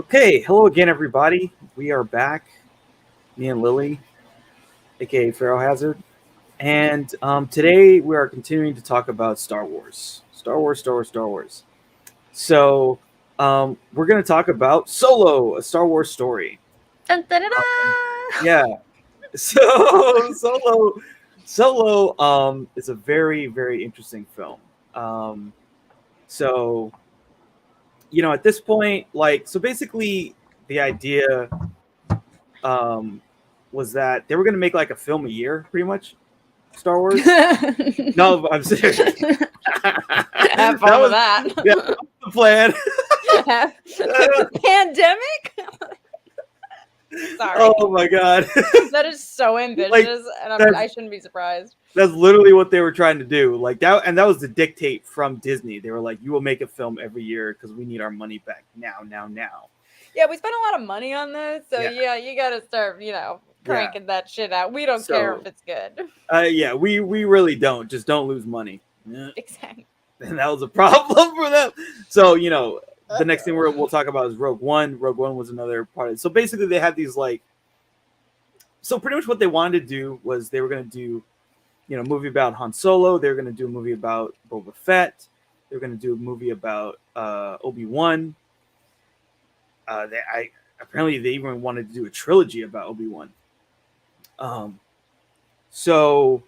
Okay, hello again, everybody. We are back, me and Lily, aka PharaohHazard, and today we are continuing to talk about Star Wars, Star Wars, Star Wars, Star Wars. So we're going to talk about Solo, a Star Wars story. Dun, dun, dun, Um, dun. yeah, so Solo is a very, very interesting film. Um, so at this point, so basically, the idea um, was that they were going to make like a film a year, pretty much. Star Wars. No, I'm serious. Have That fun with was that. yeah, that was the plan. Pandemic? Sorry. Oh my god, That is so ambitious, Like, and that's- I shouldn't be surprised. that's literally what they were trying to do. Like that, and that was the dictate from Disney. They were like, "You will make a film every year because we need our money back now." Yeah, we spent a lot of money on this, so Yeah. you gotta start, cranking that shit out. We don't care if it's good. Yeah, we really don't. Just don't lose money. Yeah. Exactly. And that was a problem for them. So the next thing we'll talk about is Rogue One. Rogue One was another part of it. So basically, they had these so pretty much what they wanted to do was they were going to do, a movie about Han Solo. They were going to do a movie about Boba Fett. They were going to do a movie about Obi-Wan. Apparently they even wanted to do a trilogy about Obi-Wan. So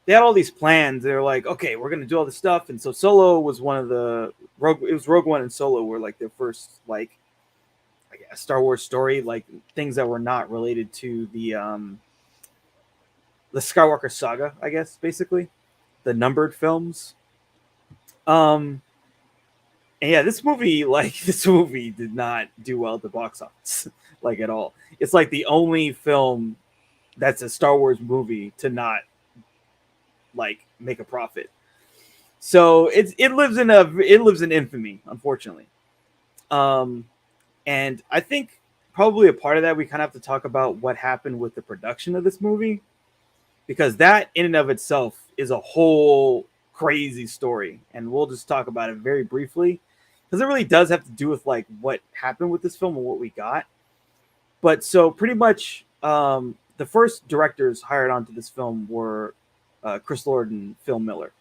they had all these plans. They were like, okay, we're going to do all this stuff. And so Solo was one of the Rogue One and Solo were like their first Star Wars story, like things that were not related to the Skywalker saga, I guess, basically the numbered films. And yeah, this movie did not do well at the box office, like at all. It's like the only film that's a Star Wars movie to not make a profit. So it lives in infamy, unfortunately. And I think probably a part of that we kind of have to talk about what happened with the production of this movie, because that in and of itself is a whole crazy story, and we'll just talk about it very briefly because it really does have to do with like what happened with this film and what we got. But so pretty much the first directors hired onto this film were Chris Lord and Phil Miller.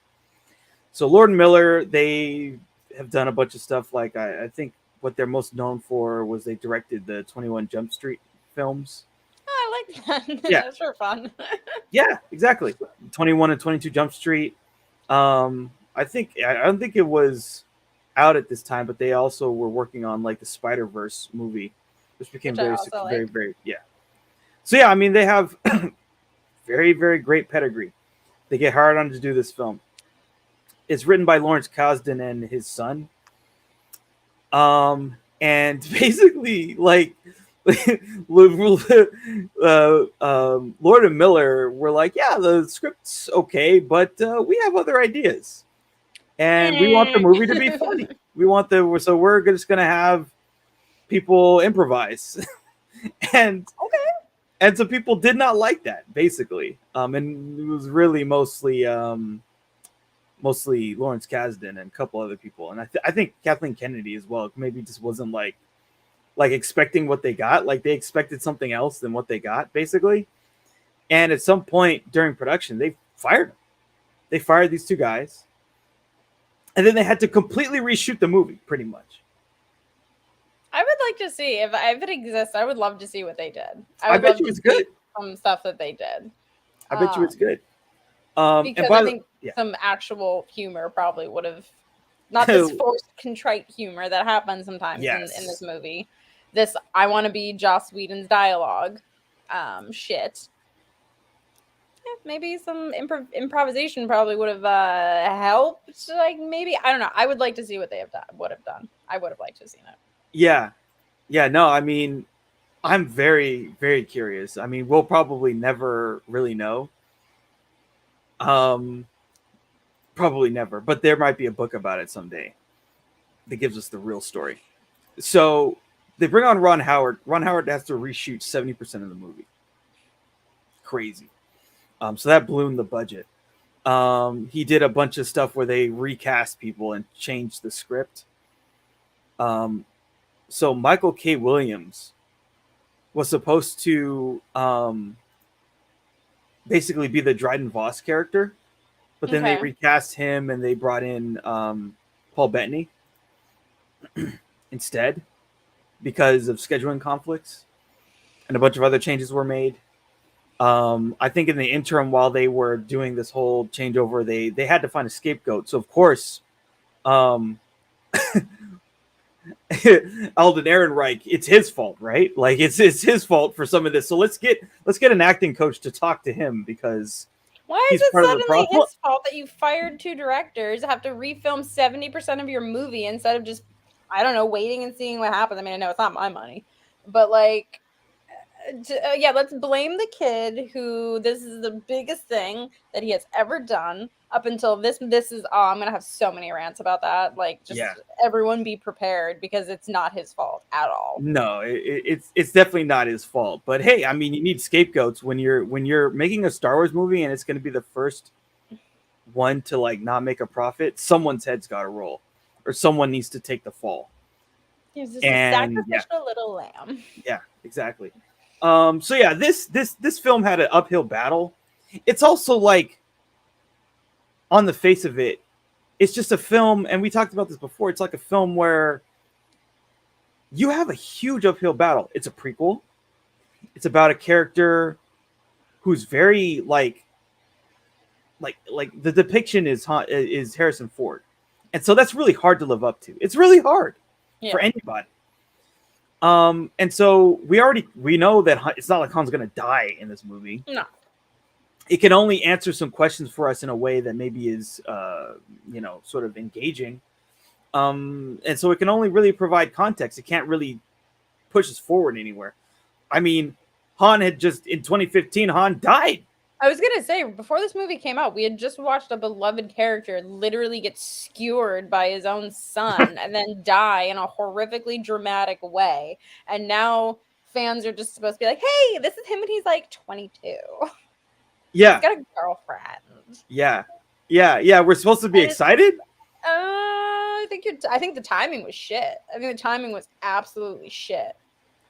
So Lord and Miller, they have done a bunch of stuff. Like I think what they're most known for was they directed the 21 Jump Street films. Oh, I like that. Yeah. That's for fun. Yeah, exactly. 21 and 22 Jump Street. I don't think it was out at this time, but they also were working on like the Spider-Verse movie, which became very yeah. So yeah, I mean they have very, very great pedigree. They get hired on to do this film. It's written by Lawrence Kasdan and his son. And basically, Lord and Miller were like, yeah, the script's okay, but we have other ideas. And we want the movie to be funny. So we're just going to have people improvise. And so people did not like that, basically. And it was really mostly Lawrence Kasdan and a couple other people, and I think Kathleen Kennedy as well. Maybe just wasn't like expecting what they got. Like they expected something else than what they got, basically. And at some point during production, they fired them. They fired these two guys, and then they had to completely reshoot the movie, pretty much. I would like to see if it exists. I would love to see what they did. I bet you it's good. Some stuff that they did. I bet you it's good. Because I think some actual humor probably would have, not this forced contrite humor that happens sometimes in this movie. This I want to be Joss Whedon's dialogue shit. Yeah, maybe some improvisation probably would have helped. Like maybe, I don't know. I would like to see what they would have done. I would have liked to have seen it. Yeah. No, I mean, I'm very, very curious. I mean, we'll probably never really know. Probably never, but there might be a book about it someday that gives us the real story. So they bring on Ron Howard. Ron Howard has to reshoot 70% of the movie. Crazy. So that ballooned the budget. He did a bunch of stuff where they recast people and changed the script. So Michael K. Williams was supposed to basically be the Dryden Voss character, but then they recast him and they brought in Paul Bettany instead because of scheduling conflicts, and a bunch of other changes were made. I think in the interim, while they were doing this whole changeover, they had to find a scapegoat. So of course, Alden Ehrenreich, it's his fault, right? Like it's his fault for some of this. So let's get an acting coach to talk to him, because why is it suddenly his fault that you fired 2 directors, have to refilm 70% of your movie instead of just, I don't know, waiting and seeing what happens? I mean, I know it's not my money, but like, yeah, let's blame the kid who this is the biggest thing that he has ever done up until this is I'm gonna have so many rants about that. Like, just everyone be prepared, because it's not his fault at all. No, it's definitely not his fault. But hey, I mean, you need scapegoats when you're making a Star Wars movie and it's going to be the first one to like not make a profit. Someone's head's got to roll, or someone needs to take the fall. He's just a sacrificial little lamb. Yeah, exactly. So yeah, this film had an uphill battle. It's also like, on the face of it, it's just a film, and we talked about this before. It's like a film where you have a huge uphill battle. It's a prequel. It's about a character who's very like the depiction is Harrison Ford, and so that's really hard to live up to. It's really hard for anybody. And so we know that it's not like Han's gonna die in this movie. No. It can only answer some questions for us in a way that maybe is sort of engaging. And so it can only really provide context. It can't really push us forward anywhere. I mean, Han had just, in 2015, Han died. I was gonna say, before this movie came out, we had just watched a beloved character literally get skewered by his own son and then die in a horrifically dramatic way. And now fans are just supposed to be like, hey, this is him when he's like 22. Yeah. He's got a girlfriend. Yeah. We're supposed to be excited? I think the timing was shit. I think the timing was absolutely shit.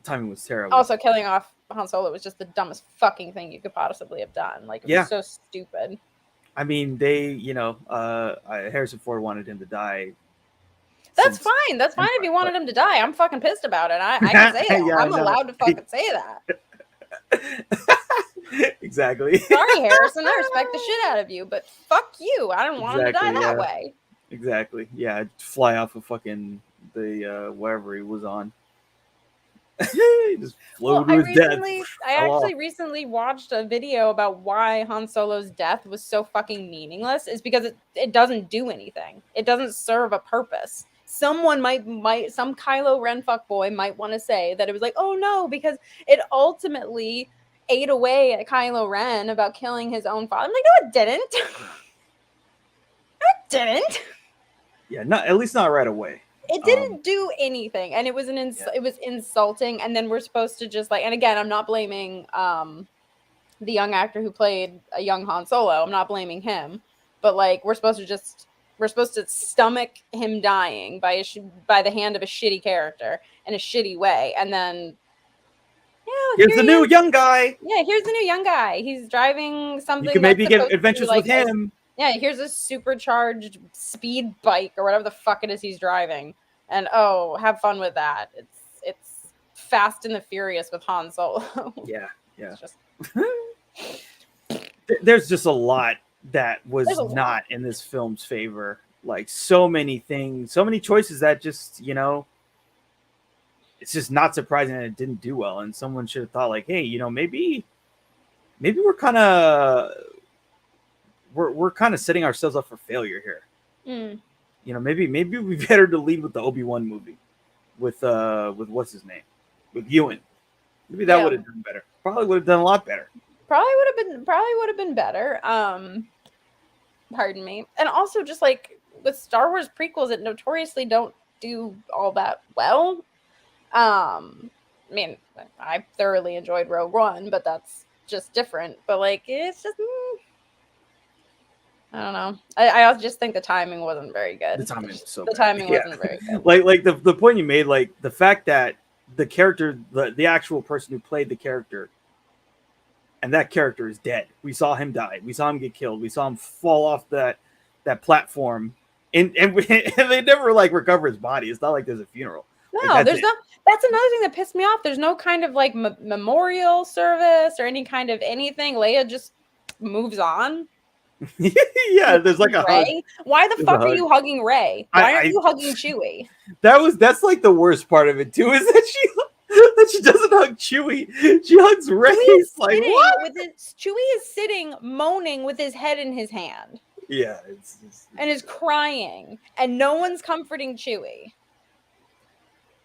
The timing was terrible. Also, killing off Han Solo was just the dumbest fucking thing you could possibly have done. Like, it was so stupid. I mean, they, Harrison Ford wanted him to die. That's fine. That's fine if he wanted him to die. I'm fucking pissed about it. I can say that. I'm allowed to fucking say that. Exactly. Sorry, Harrison. I respect the shit out of you, but fuck you. I don't want him to die that way. Exactly. Yeah, fly off of fucking the wherever he was on. He just flew to his death. I actually recently watched a video about why Han Solo's death was so fucking meaningless. Is because it doesn't do anything. It doesn't serve a purpose. Someone some Kylo Ren fuckboy might want to say that it was like, oh no, because it ultimately ate away at Kylo Ren about killing his own father. I'm like, no, it didn't. No, it didn't. Yeah, at least not right away. It didn't do anything, and it was it was insulting. And then we're supposed to just like, and again, I'm not blaming the young actor who played a young Han Solo. I'm not blaming him, but like we're supposed to stomach him dying by the hand of a shitty character in a shitty way, and then here's the new young guy. Yeah, here's the new young guy. He's driving something. You can maybe get adventures with him. Yeah, here's a supercharged speed bike or whatever the fuck it is he's driving. And have fun with that. It's Fast and the Furious with Han Solo. Yeah. There's just a lot that was not in this film's favor. Like so many things, so many choices that just, it's just not surprising that it didn't do well. And someone should have thought like, hey, maybe we're kind of setting ourselves up for failure here. Maybe we better to lead with the Obi-Wan movie with what's his name, with Ewan. Maybe that would have done better. Probably would have done a lot better. Probably would have been better. Pardon me. And also just like with Star Wars prequels, it notoriously don't do all that well. I mean, I thoroughly enjoyed Rogue One, but that's just different. But like, it's just. I don't know. I also just think the timing wasn't very good. The timing was so the bad. timing wasn't very good. Like the point you made, like the fact that the character, the actual person who played the character, and that character is dead. We saw him die. We saw him get killed. We saw him fall off that platform, and they never like recover his body. It's not like there's a funeral. No, like, there's no. That's another thing that pissed me off. There's no kind of like memorial service or any kind of anything. Leia just moves on. Yeah, there's like a Rey. Hug. Why the fuck are you hugging Rey? Why aren't you hugging Chewie? That's like the worst part of it too, is that she doesn't hug Chewie. She hugs Rey. Like what? Chewie is sitting moaning with his head in his hand. Yeah, and is crying, and no one's comforting Chewie.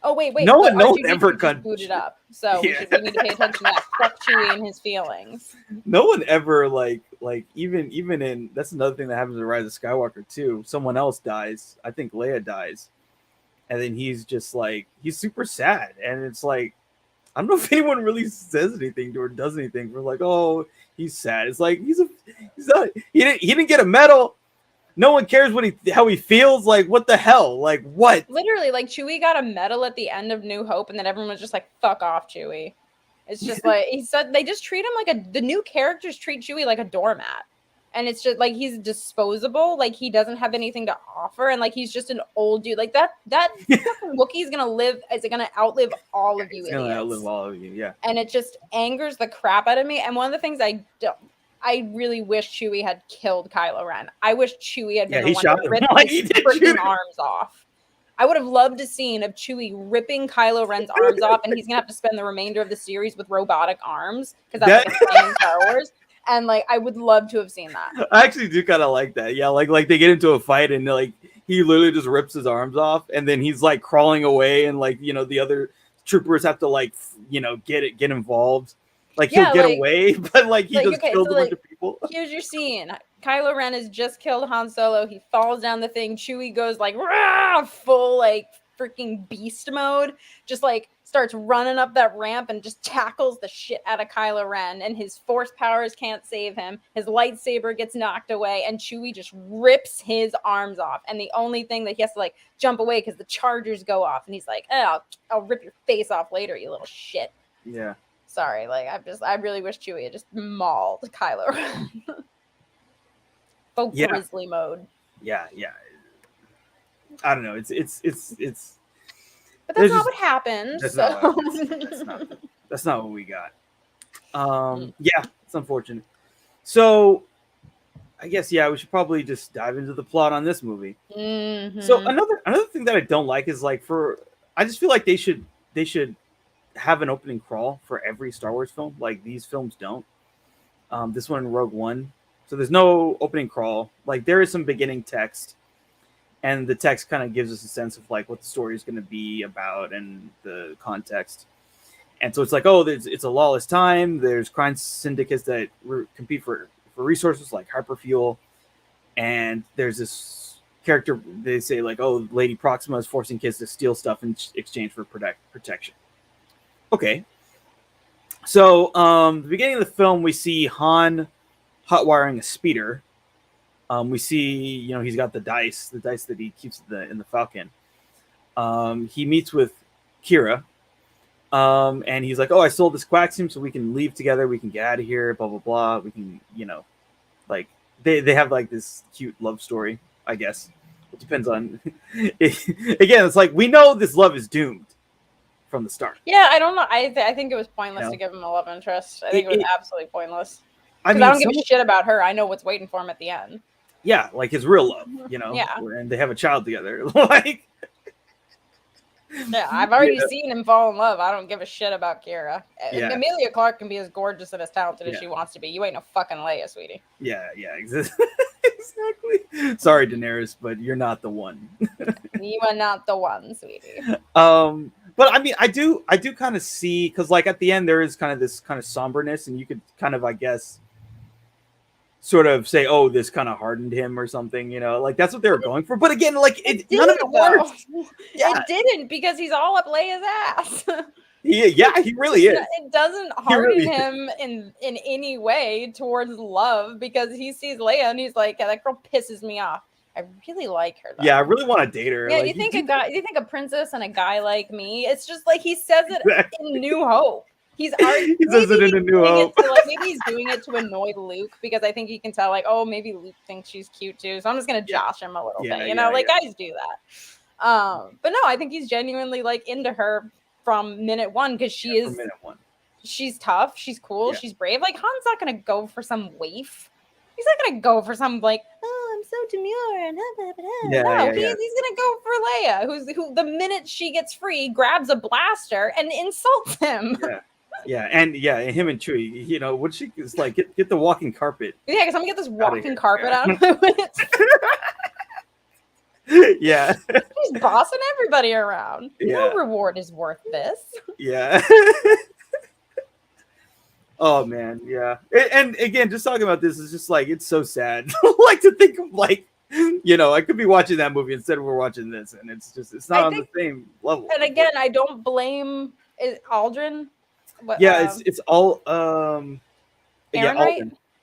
Oh wait! No one ever booted up, so we need to pay attention to that. Fuck Chewie and his feelings. No one ever like even in that's another thing that happens in Rise of Skywalker too. Someone else dies. I think Leia dies, and then he's just like he's super sad, and it's like I don't know if anyone really says anything to her, does anything. We're like, oh, he's sad. It's like he didn't get a medal. No one cares how he feels. Like, what the hell? Like, what? Literally, like, Chewie got a medal at the end of New Hope, and then everyone was just like, fuck off, Chewie. It's just like, he said, they just treat him like the new characters treat Chewie like a doormat. And it's just like, he's disposable. Like, he doesn't have anything to offer. And like, he's just an old dude. Like, that fucking Wookiee is going to outlive all of you idiots. It's going to outlive all of you, yeah. And it just angers the crap out of me. And one of the things I really wish Chewie had killed Kylo Ren. I wish Chewie had been the one to rip his freaking arms off. I would have loved to seen of Chewie ripping Kylo Ren's arms off, and he's gonna have to spend the remainder of the series with robotic arms because that's what they're in Star Wars. And like, I would love to have seen that. I actually do kind of like that. Yeah, like they get into a fight and like he literally just rips his arms off, and then he's like crawling away, and like the other troopers have to like get involved. Like he'll get away, but like he just killed a bunch of people. Here's your scene. Kylo Ren has just killed Han Solo. He falls down the thing. Chewie goes like rah, full like freaking beast mode. Just like starts running up that ramp and just tackles the shit out of Kylo Ren. And his force powers can't save him. His lightsaber gets knocked away, and Chewie just rips his arms off. And the only thing that he has to like jump away because the chargers go off, and he's like, I'll rip your face off later, you little shit. Yeah. Sorry, like I really wish Chewie had just mauled Kylo Ren. Grizzly mode. Yeah. I don't know. It's. But that's not what happened. That's not what we got. Yeah, it's unfortunate. So, I guess we should probably just dive into the plot on this movie. Mm-hmm. So another thing that I don't like is like I just feel like they should have an opening crawl for every Star Wars film. Like these films don't. This one in Rogue One. So there's no opening crawl. Like there is some beginning text, and the text kind of gives us a sense of like what the story is going to be about and the context. And so it's like, it's a lawless time. There's crime syndicates that compete for resources like hyperfuel. And there's this character, they say like, Lady Proxima is forcing kids to steal stuff in exchange for protection. Okay. So, the beginning of the film, we see Han hot wiring a speeder. We see, he's got the dice that he keeps in the Falcon. He meets with Kira, and he's like, I sold this quaxium so we can leave together. We can get out of here, blah, blah, blah. We can, like they have like this cute love story, I guess. It depends on, again, it's like, we know this love is doomed from the start. Yeah, I don't know. I think it was pointless to give him a love interest. I think it was absolutely pointless. I don't give a shit about her. I know what's waiting for him at the end. Yeah, like his real love, Yeah. And they have a child together. Like, yeah, I've already seen him fall in love. I don't give a shit about Kira. Yeah. Emilia Clarke can be as gorgeous and as talented as she wants to be. You ain't no fucking Leia, sweetie. Yeah, exactly. Sorry, Daenerys, but you're not the one. You are not the one, sweetie. But I mean, I do kind of see, because like at the end there is kind of this kind of somberness, and you could kind of, I guess, sort of say, this kind of hardened him or something, like that's what they were going for. But again, like none of it worked. Yeah. It didn't, because he's all up Leia's ass. He really is. It doesn't harden him in any way towards love, because he sees Leia and he's like, that girl pisses me off. I really like her, though. Yeah, I really want to date her. Yeah, like, you think a princess and a guy like me? It's just like he says it in New Hope. He says it in A New Hope. Maybe he's doing it to annoy Luke, because I think he can tell, like, oh, maybe Luke thinks she's cute too, so I'm just gonna josh him a little bit, guys do that. But no, I think he's genuinely like into her from minute one, because she's tough, she's cool, she's brave. Like, Han's not gonna go for some waif. He's not gonna go for some like, oh, I'm so demure and he's gonna go for Leia, who the minute she gets free grabs a blaster and insults him. And him and Chewie, what she is like, get the walking carpet. Yeah, because I'm gonna get this walking carpet out of my way. Yeah, he's bossing everybody around. No reward is worth this. Yeah. Oh man, yeah. And again, just talking about this is just like, it's so sad. Like, to think of, like, I could be watching that movie instead of we're watching this, and it's not on the same level. And again, I don't blame Aldrin. It's all Ehrenreich?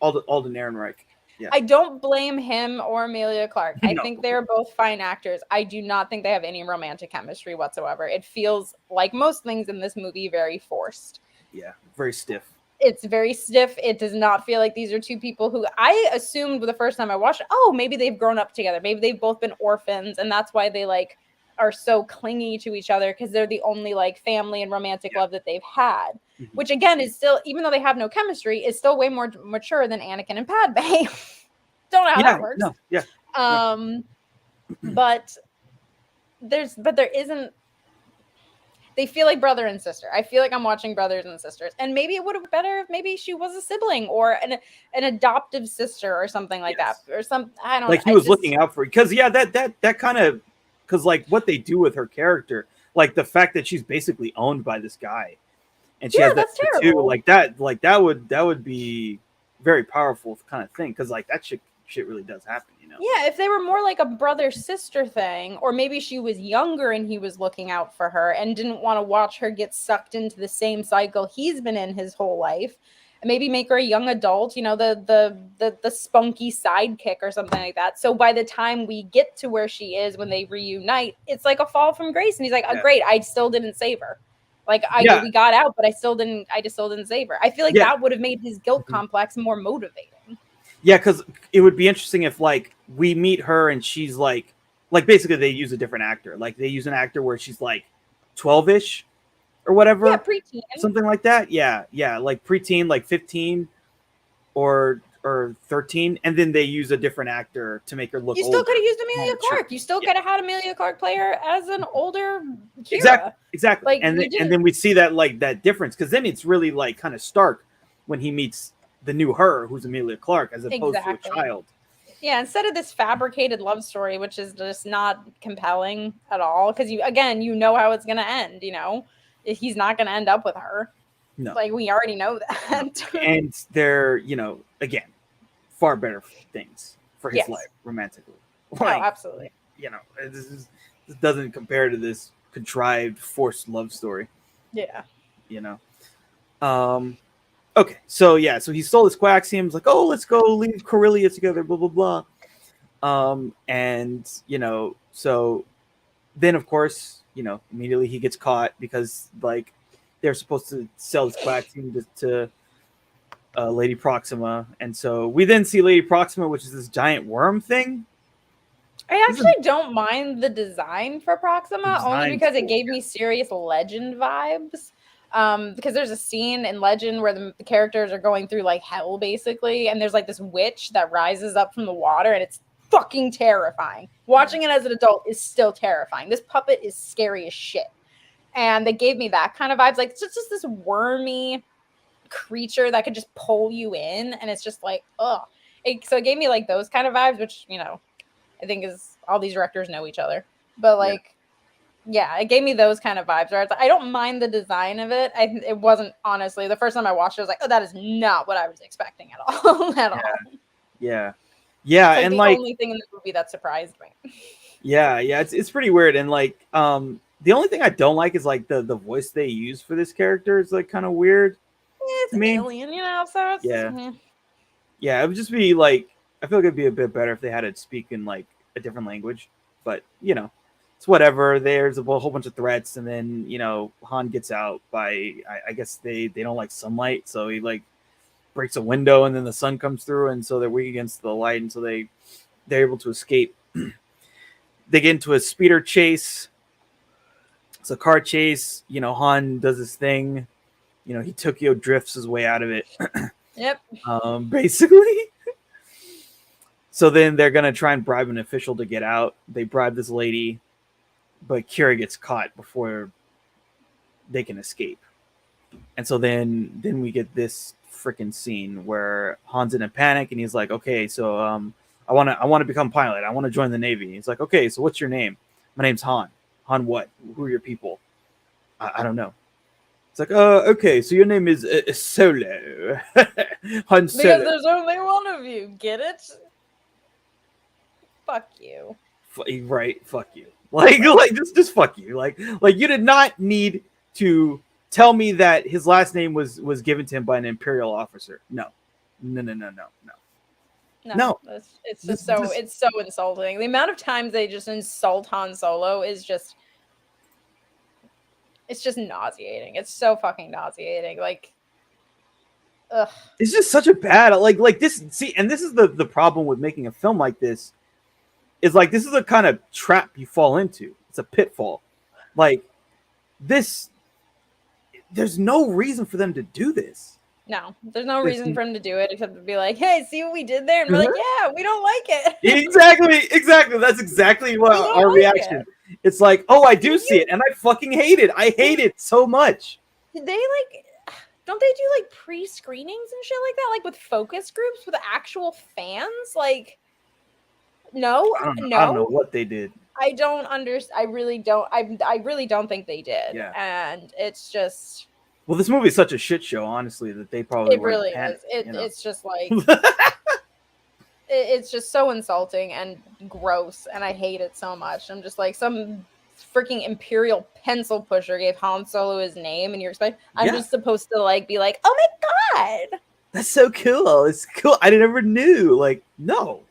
Alden Ehrenreich. Yeah. I don't blame him or Emilia Clarke. I think they're both fine actors. I do not think they have any romantic chemistry whatsoever. It feels like most things in this movie very forced. Yeah, very stiff. It's very stiff. It does not feel like these are two people who I assumed the first time I watched it, oh, maybe they've grown up together. Maybe they've both been orphans, and that's why they like are so clingy to each other, because they're the only like family and romantic love that they've had. Mm-hmm. Which again is still, even though they have no chemistry, is still way more mature than Anakin and Padme. Don't know how that works. No, yeah. But there isn't. They feel like brother and sister. I feel like I'm watching brothers and sisters. And maybe it would have been better if maybe she was a sibling or an adoptive sister or something like that. Or some, I don't know. Like he was looking out for it. Because, that kind of, because like what they do with her character, like the fact that she's basically owned by this guy. And she has that tattoo, like that would be very powerful kind of thing. Because like that shit really does happen. Yeah, if they were more like a brother-sister thing, or maybe she was younger and he was looking out for her and didn't want to watch her get sucked into the same cycle he's been in his whole life, and maybe make her a young adult, the spunky sidekick or something like that. So by the time we get to where she is when they reunite, it's like a fall from grace, and he's like, oh, great, I still didn't save her. Like we got out, but I just still didn't save her. I feel like that would have made his guilt complex more motivating. Yeah, because it would be interesting if like we meet her and she's like basically they use a different actor. Like they use an actor where she's like 12-ish or whatever. Yeah, preteen. Something like that. Yeah, like preteen, like 15 or 13, and then they use a different actor to make her look older. You still could have used Emilia Clarke. You still could have had Emilia Clarke play her as an older Kira. Exactly. Like, and then we see that like that difference, because then it's really like kind of stark when he meets the new her, who's Emilia Clarke, as opposed to a child. Yeah, instead of this fabricated love story, which is just not compelling at all, because you know how it's going to end. He's not going to end up with her. No, like we already know that. And they're again far better things for his life romantically. Like, absolutely. This doesn't compare to this contrived, forced love story. Yeah. Okay, so he stole this quaxium. He's like, oh, let's go leave Corellia together, blah, blah, blah. And, so then, of course, immediately he gets caught because, like, they're supposed to sell this quaxium to Lady Proxima. And so we then see Lady Proxima, which is this giant worm thing. I actually don't mind the design for Proxima, only because it gave me serious Legend vibes. Because there's a scene in Legend where the characters are going through like hell basically, and there's like this witch that rises up from the water, and it's fucking terrifying. Watching it as an adult is still terrifying. This puppet is scary as shit, and they gave me that kind of vibes. Like it's just this wormy creature that could just pull you in, and it's just like ugh. So it gave me like those kind of vibes, which I think is all these directors know each other, but like. Yeah, it gave me those kind of vibes. Where I don't mind the design of it. It wasn't, honestly, the first time I watched it, I was like, oh, that is not what I was expecting at all. Yeah. It's the only thing in the movie that surprised me. Yeah, it's pretty weird. And like, The only thing I don't like is like the voice they use for this character is like kind of weird. It's alien, so it's yeah. It would just be like, I feel like it'd be a bit better if they had it speak in like a different language, but it's whatever. There's a whole bunch of threats, and then Han gets out by I guess they don't like sunlight, so he like breaks a window, and then the sun comes through, and so they're weak against the light, and so they're able to escape. They get into a speeder chase. It's a car chase. Han does his thing. He Tokyo drifts his way out of it. Yep. Basically. So then they're gonna try and bribe an official to get out. They bribe this lady, but Kira gets caught before they can escape. And so then we get this freaking scene where Han's in a panic, and he's like, "Okay, so I want to become pilot. I want to join the Navy." He's like, "Okay, so what's your name?" "My name's Han." "Han what? Who are your people?" I don't know. It's like, okay, so your name is Solo. Han Solo. Because there's only one of you. Get it? Fuck you. Right? Fuck you. Like just fuck you. Like you did not need to tell me that his last name was given to him by an Imperial officer. No. It's just it's so insulting. The amount of times they just insult Han Solo is just, it's just nauseating. It's so fucking nauseating. Like, ugh. It's just such a bad like this. See, and this is the problem with making a film like this. Is like, this is the kind of trap you fall into. It's a pitfall. Like this, there's no reason for them to do this. No, there's no reason for him to do it except to be like, "Hey, see what we did there?" And we're like, "Yeah, we don't like it." Exactly. That's exactly what our reaction. It's like, "Oh, I do see it, and I fucking hate it. I hate it so much." Did they don't they do like pre-screenings and shit like that, like with focus groups with actual fans? Like, no, I don't know what they did. I don't understand. I really don't think they did. Yeah. And it's just, well, this movie is such a shit show, honestly, that they probably it really is. It's just like it's just so insulting and gross, and I hate it so much. I'm just like, some freaking Imperial pencil pusher gave Han Solo his name, and I'm just supposed to like be like, "Oh my god, that's so cool! It's cool. I never knew." Like, no.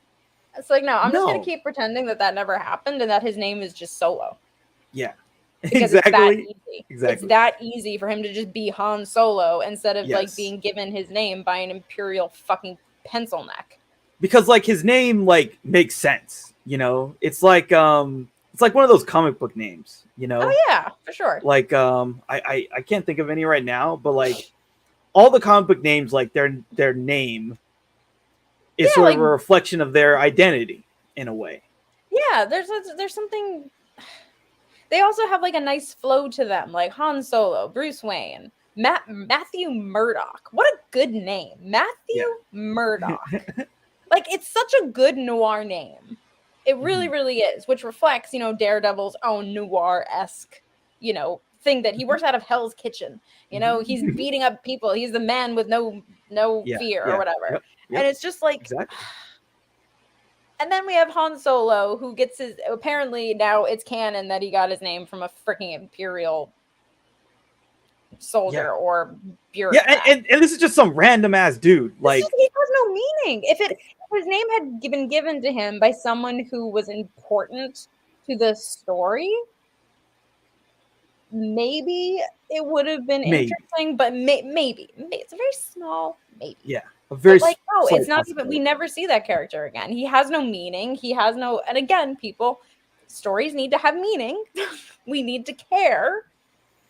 It's like, no, I'm just going to keep pretending that never happened and that his name is just Solo. Yeah. Because it's that easy. It's that easy for him to just be Han Solo instead of like being given his name by an Imperial fucking pencil neck. Because like his name like makes sense, It's like one of those comic book names, Oh yeah, for sure. Like I can't think of any right now, but like all the comic book names, like their name is sort of a reflection of their identity in a way. Yeah, there's something. They also have like a nice flow to them, like Han Solo, Bruce Wayne, Matthew Murdock. What a good name, Matthew Murdock. Like, it's such a good noir name. It really, really is, which reflects, Daredevil's own noir-esque, thing that he works out of Hell's Kitchen. He's beating up people. He's the man with no fear or whatever. Yep. And it's just like, exactly. And then we have Han Solo, who gets his, apparently now it's canon that he got his name from a freaking Imperial soldier or bureaucrat. Yeah, and this is just some random ass dude. Like, he has no meaning. If his name had been given to him by someone who was important to the story, maybe it would have been interesting, but maybe it's a very small maybe. Yeah, a very like, no, it's not even. We never see that character again. He has no meaning. He has no. And again, people, stories need to have meaning. We need to care.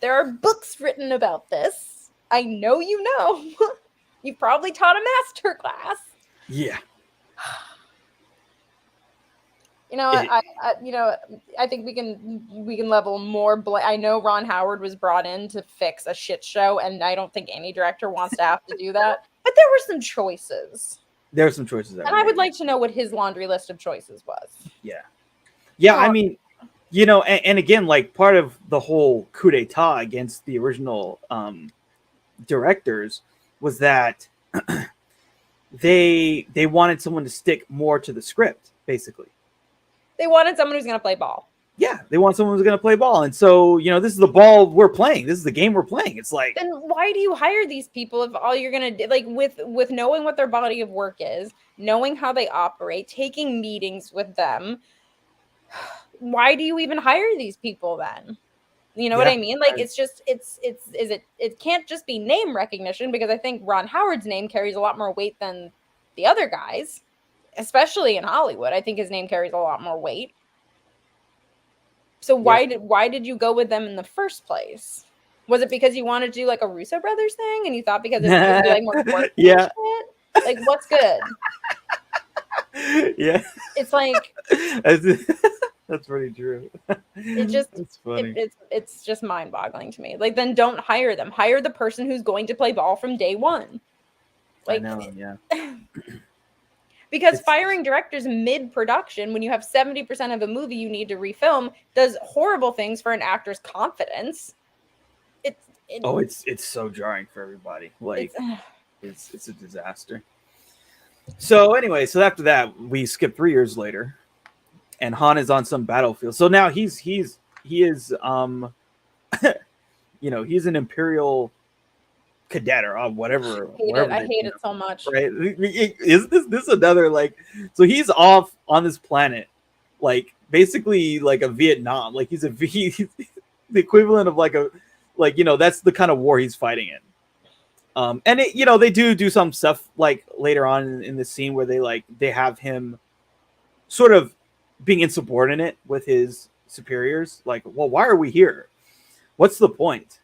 There are books written about this. I know you know. You probably taught a master class. Yeah. I think we can level more. I know Ron Howard was brought in to fix a shit show, and I don't think any director wants to have to do that. But there were some choices. There are some choices, and I would like to know what his laundry list of choices was. Yeah. I mean, and again, like, part of the whole coup d'état against the original directors was that they wanted someone to stick more to the script, basically. They wanted someone who's going to play ball. Yeah, they want someone who's going to play ball. And so, this is the ball we're playing. This is the game we're playing. It's like, then why do you hire these people if all you're going to do, like with knowing what their body of work is, knowing how they operate, taking meetings with them, why do you even hire these people then? You know what I mean? Like, it's just, it can't just be name recognition, because I think Ron Howard's name carries a lot more weight than the other guys, especially in Hollywood. I think his name carries a lot more weight. So why did you go with them in the first place? Was it because you wanted to do like a Russo brothers thing, and you thought because it would be like more work? Yeah. Shit? Like, what's good? Yeah. It's like that's pretty true. It just it's funny. It's just mind-boggling to me. Like, then don't hire them. Hire the person who's going to play ball from day one. Like, I know, yeah. Because firing directors mid-production, when you have 70% of a movie you need to refilm, does horrible things for an actor's confidence. It's so jarring for everybody. Like, it's a disaster. So anyway, so after that, we skip 3 years later, and Han is on some battlefield. So now he is he's an Imperial cadet or whatever. I hate it so much. Right? Is this another, like, so he's off on this planet, like basically like a Vietnam, like he's the equivalent of that's the kind of war he's fighting in. And they do some stuff like later on in the scene where they have him sort of being insubordinate with his superiors. Like, well, why are we here? What's the point?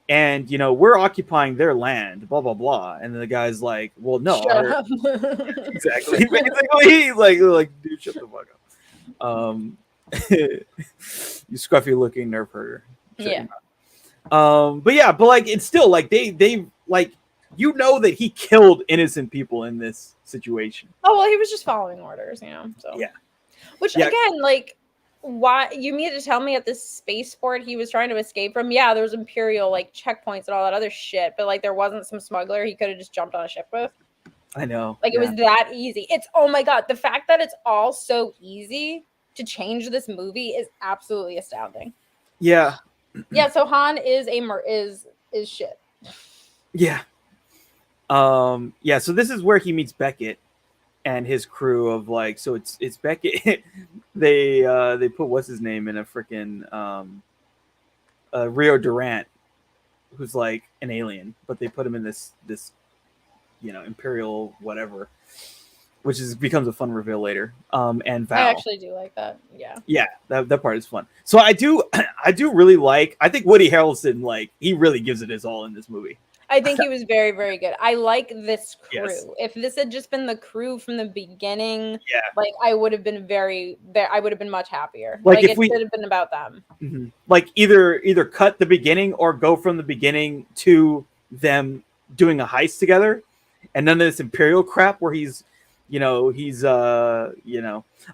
And we're occupying their land, blah blah blah. And the guy's like, well, no, exactly. Basically, like, dude, shut the fuck up. You scruffy looking nerf herder. Yeah. But like, it's still like they like, that he killed innocent people in this situation. Oh, well, he was just following orders, so yeah. Which again, like, why you mean to tell me at this spaceport he was trying to escape from? Yeah, there was Imperial like checkpoints and all that other shit, but like there wasn't some smuggler he could have just jumped on a ship with. I know. Like, it was that easy. It's, oh my god, the fact that it's all so easy to change this movie is absolutely astounding. Yeah. Yeah, so Han is is shit. Yeah. Yeah, so this is where he meets Beckett and his crew of like, so it's Beckett. they put what's his name in a freaking Rio Durant, who's like an alien, but they put him in this Imperial whatever, which becomes a fun reveal later. And Val. I actually do like that. Yeah. Yeah, that part is fun. So I do really like. I think Woody Harrelson, like, he really gives it his all in this movie. I think he was very, very good. I like this crew. Yes. If this had just been the crew from the beginning, yeah, like, I would have been I would have been much happier. Like if it should have been about them. Mm-hmm. Like either cut the beginning or go from the beginning to them doing a heist together, and none of this Imperial crap where he's although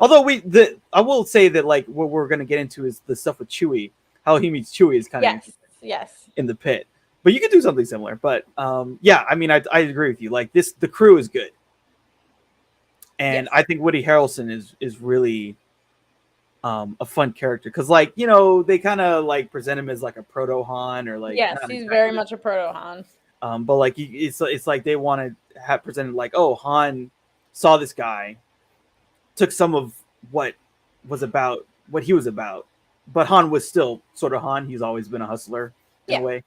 I will say that, like, what we're gonna get into is the stuff with Chewie, how he meets Chewie is kind of yes in the pit. But you could do something similar. But yeah, I mean, I agree with you. Like, the crew is good, and I think Woody Harrelson is really a fun character because, like, they kind of like present him as like a proto Han, or like, yes, he's very much a proto Han. But like, it's like they want to have presented like, oh, Han saw this guy, took some of what he was about, but Han was still sort of Han. He's always been a hustler in a way.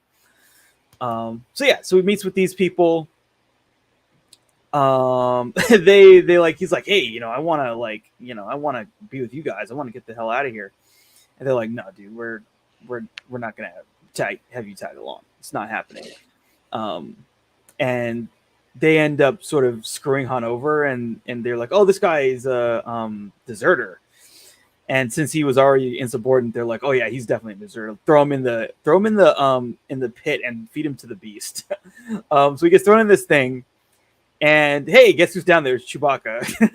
So he meets with these people. They like, he's like, hey, I want to be with you guys. I want to get the hell out of here. And they're like, no, dude, we're not gonna have you tag along. It's not happening. And they end up sort of screwing Han over, and they're like, oh, this guy is a deserter. And since he was already insubordinate, they're like, "Oh yeah, he's definitely a deserter. Throw him in the pit and feed him to the beast." So he gets thrown in this thing, and hey, guess who's down there? It's Chewbacca.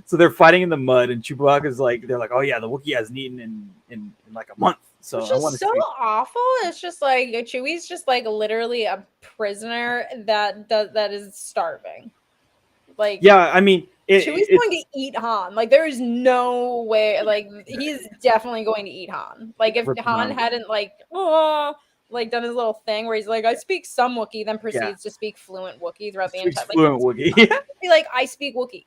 So they're fighting in the mud, and Chewbacca's like, they're like, "Oh yeah, the Wookiee hasn't eaten in like a month." So it's just so awful. It's just like Chewie's just like literally a prisoner that is starving. Like, yeah, I mean, Chewie's going to eat Han. Like, there is no way. Like, he's definitely going to eat Han. Like, if Han hadn't done his little thing where he's like, I speak some Wookiee, then proceeds to speak fluent Wookiee throughout the entire. Fluent Wookiee. Yeah. Be like, I speak Wookiee.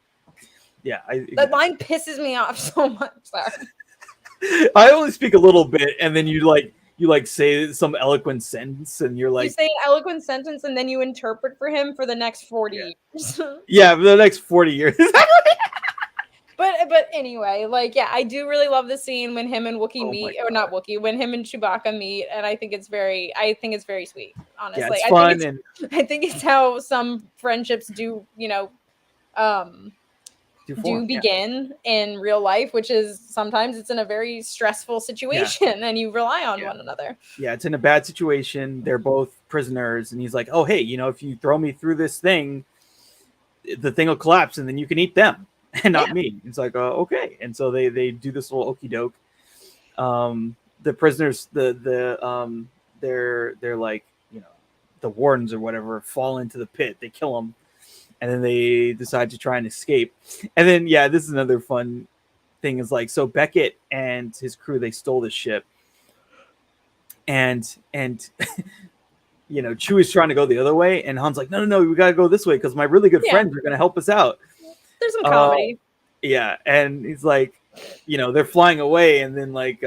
Yeah, that line pisses me off so much. Sorry. I only speak a little bit, and then you say some eloquent sentence, and you're like, you say an eloquent sentence, and then you interpret for him for the next 40 years. Yeah, for the next 40 years. But anyway, like, yeah, I do really love the scene when him and Wookiee meet, or not Wookiee, when him and Chewbacca meet, and I think it's very sweet, honestly. Yeah, it's fun, I think it's how some friendships do, do begin in real life, which is sometimes it's in a very stressful situation and you rely on one another. Yeah, it's in a bad situation. They're both prisoners, and he's like, oh, hey, if you throw me through this thing, the thing will collapse, and then you can eat them and not me. It's like, okay. And so they do this little okey doke. The prisoners, they're like, the wardens or whatever fall into the pit. They kill them. And then they decide to try and escape. And then, this is another fun thing is like, so Beckett and his crew, they stole the ship. And Chewie's trying to go the other way. And Han's like, no, we got to go this way because my really good friends are going to help us out. There's some comedy. Yeah. And he's like, they're flying away. And then like,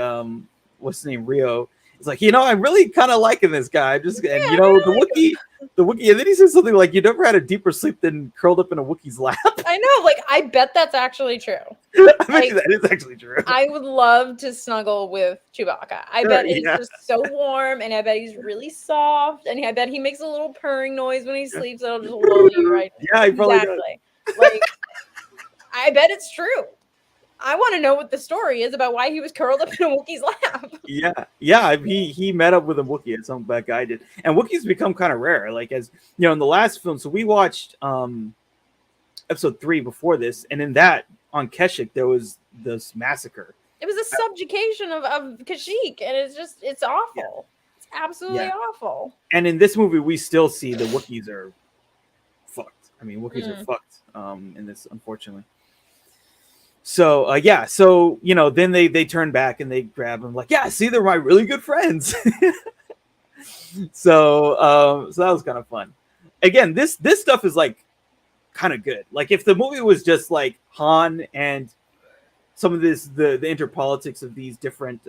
what's his name? Rio. It's like, I'm really kind of liking this guy. The Wookiee, and then he says something like, you never had a deeper sleep than curled up in a Wookiee's lap. I know, like, I bet that's actually true. I bet that is actually true. I would love to snuggle with Chewbacca. I bet he's just so warm, and I bet he's really soft, and I bet he makes a little purring noise when he sleeps that'll just lull you right. Yeah, he probably does. Like, I bet it's true. I want to know what the story is about why he was curled up in a Wookiee's lap. Yeah. He met up with a Wookiee at some that guy did, and Wookiees become kind of rare. Like in the last film. So we watched episode 3 before this, and in that on Kashyyyk there was this massacre. It was a subjugation of Kashyyyk, and it's awful. Yeah. It's absolutely awful. And in this movie, we still see the Wookiees are fucked. I mean, Wookiees are fucked in this, unfortunately. So, then they turn back and they grab him like, see, they're my really good friends. So that was kind of fun. Again, this stuff is like kind of good. Like if the movie was just like Han and some of the interpolitics of these different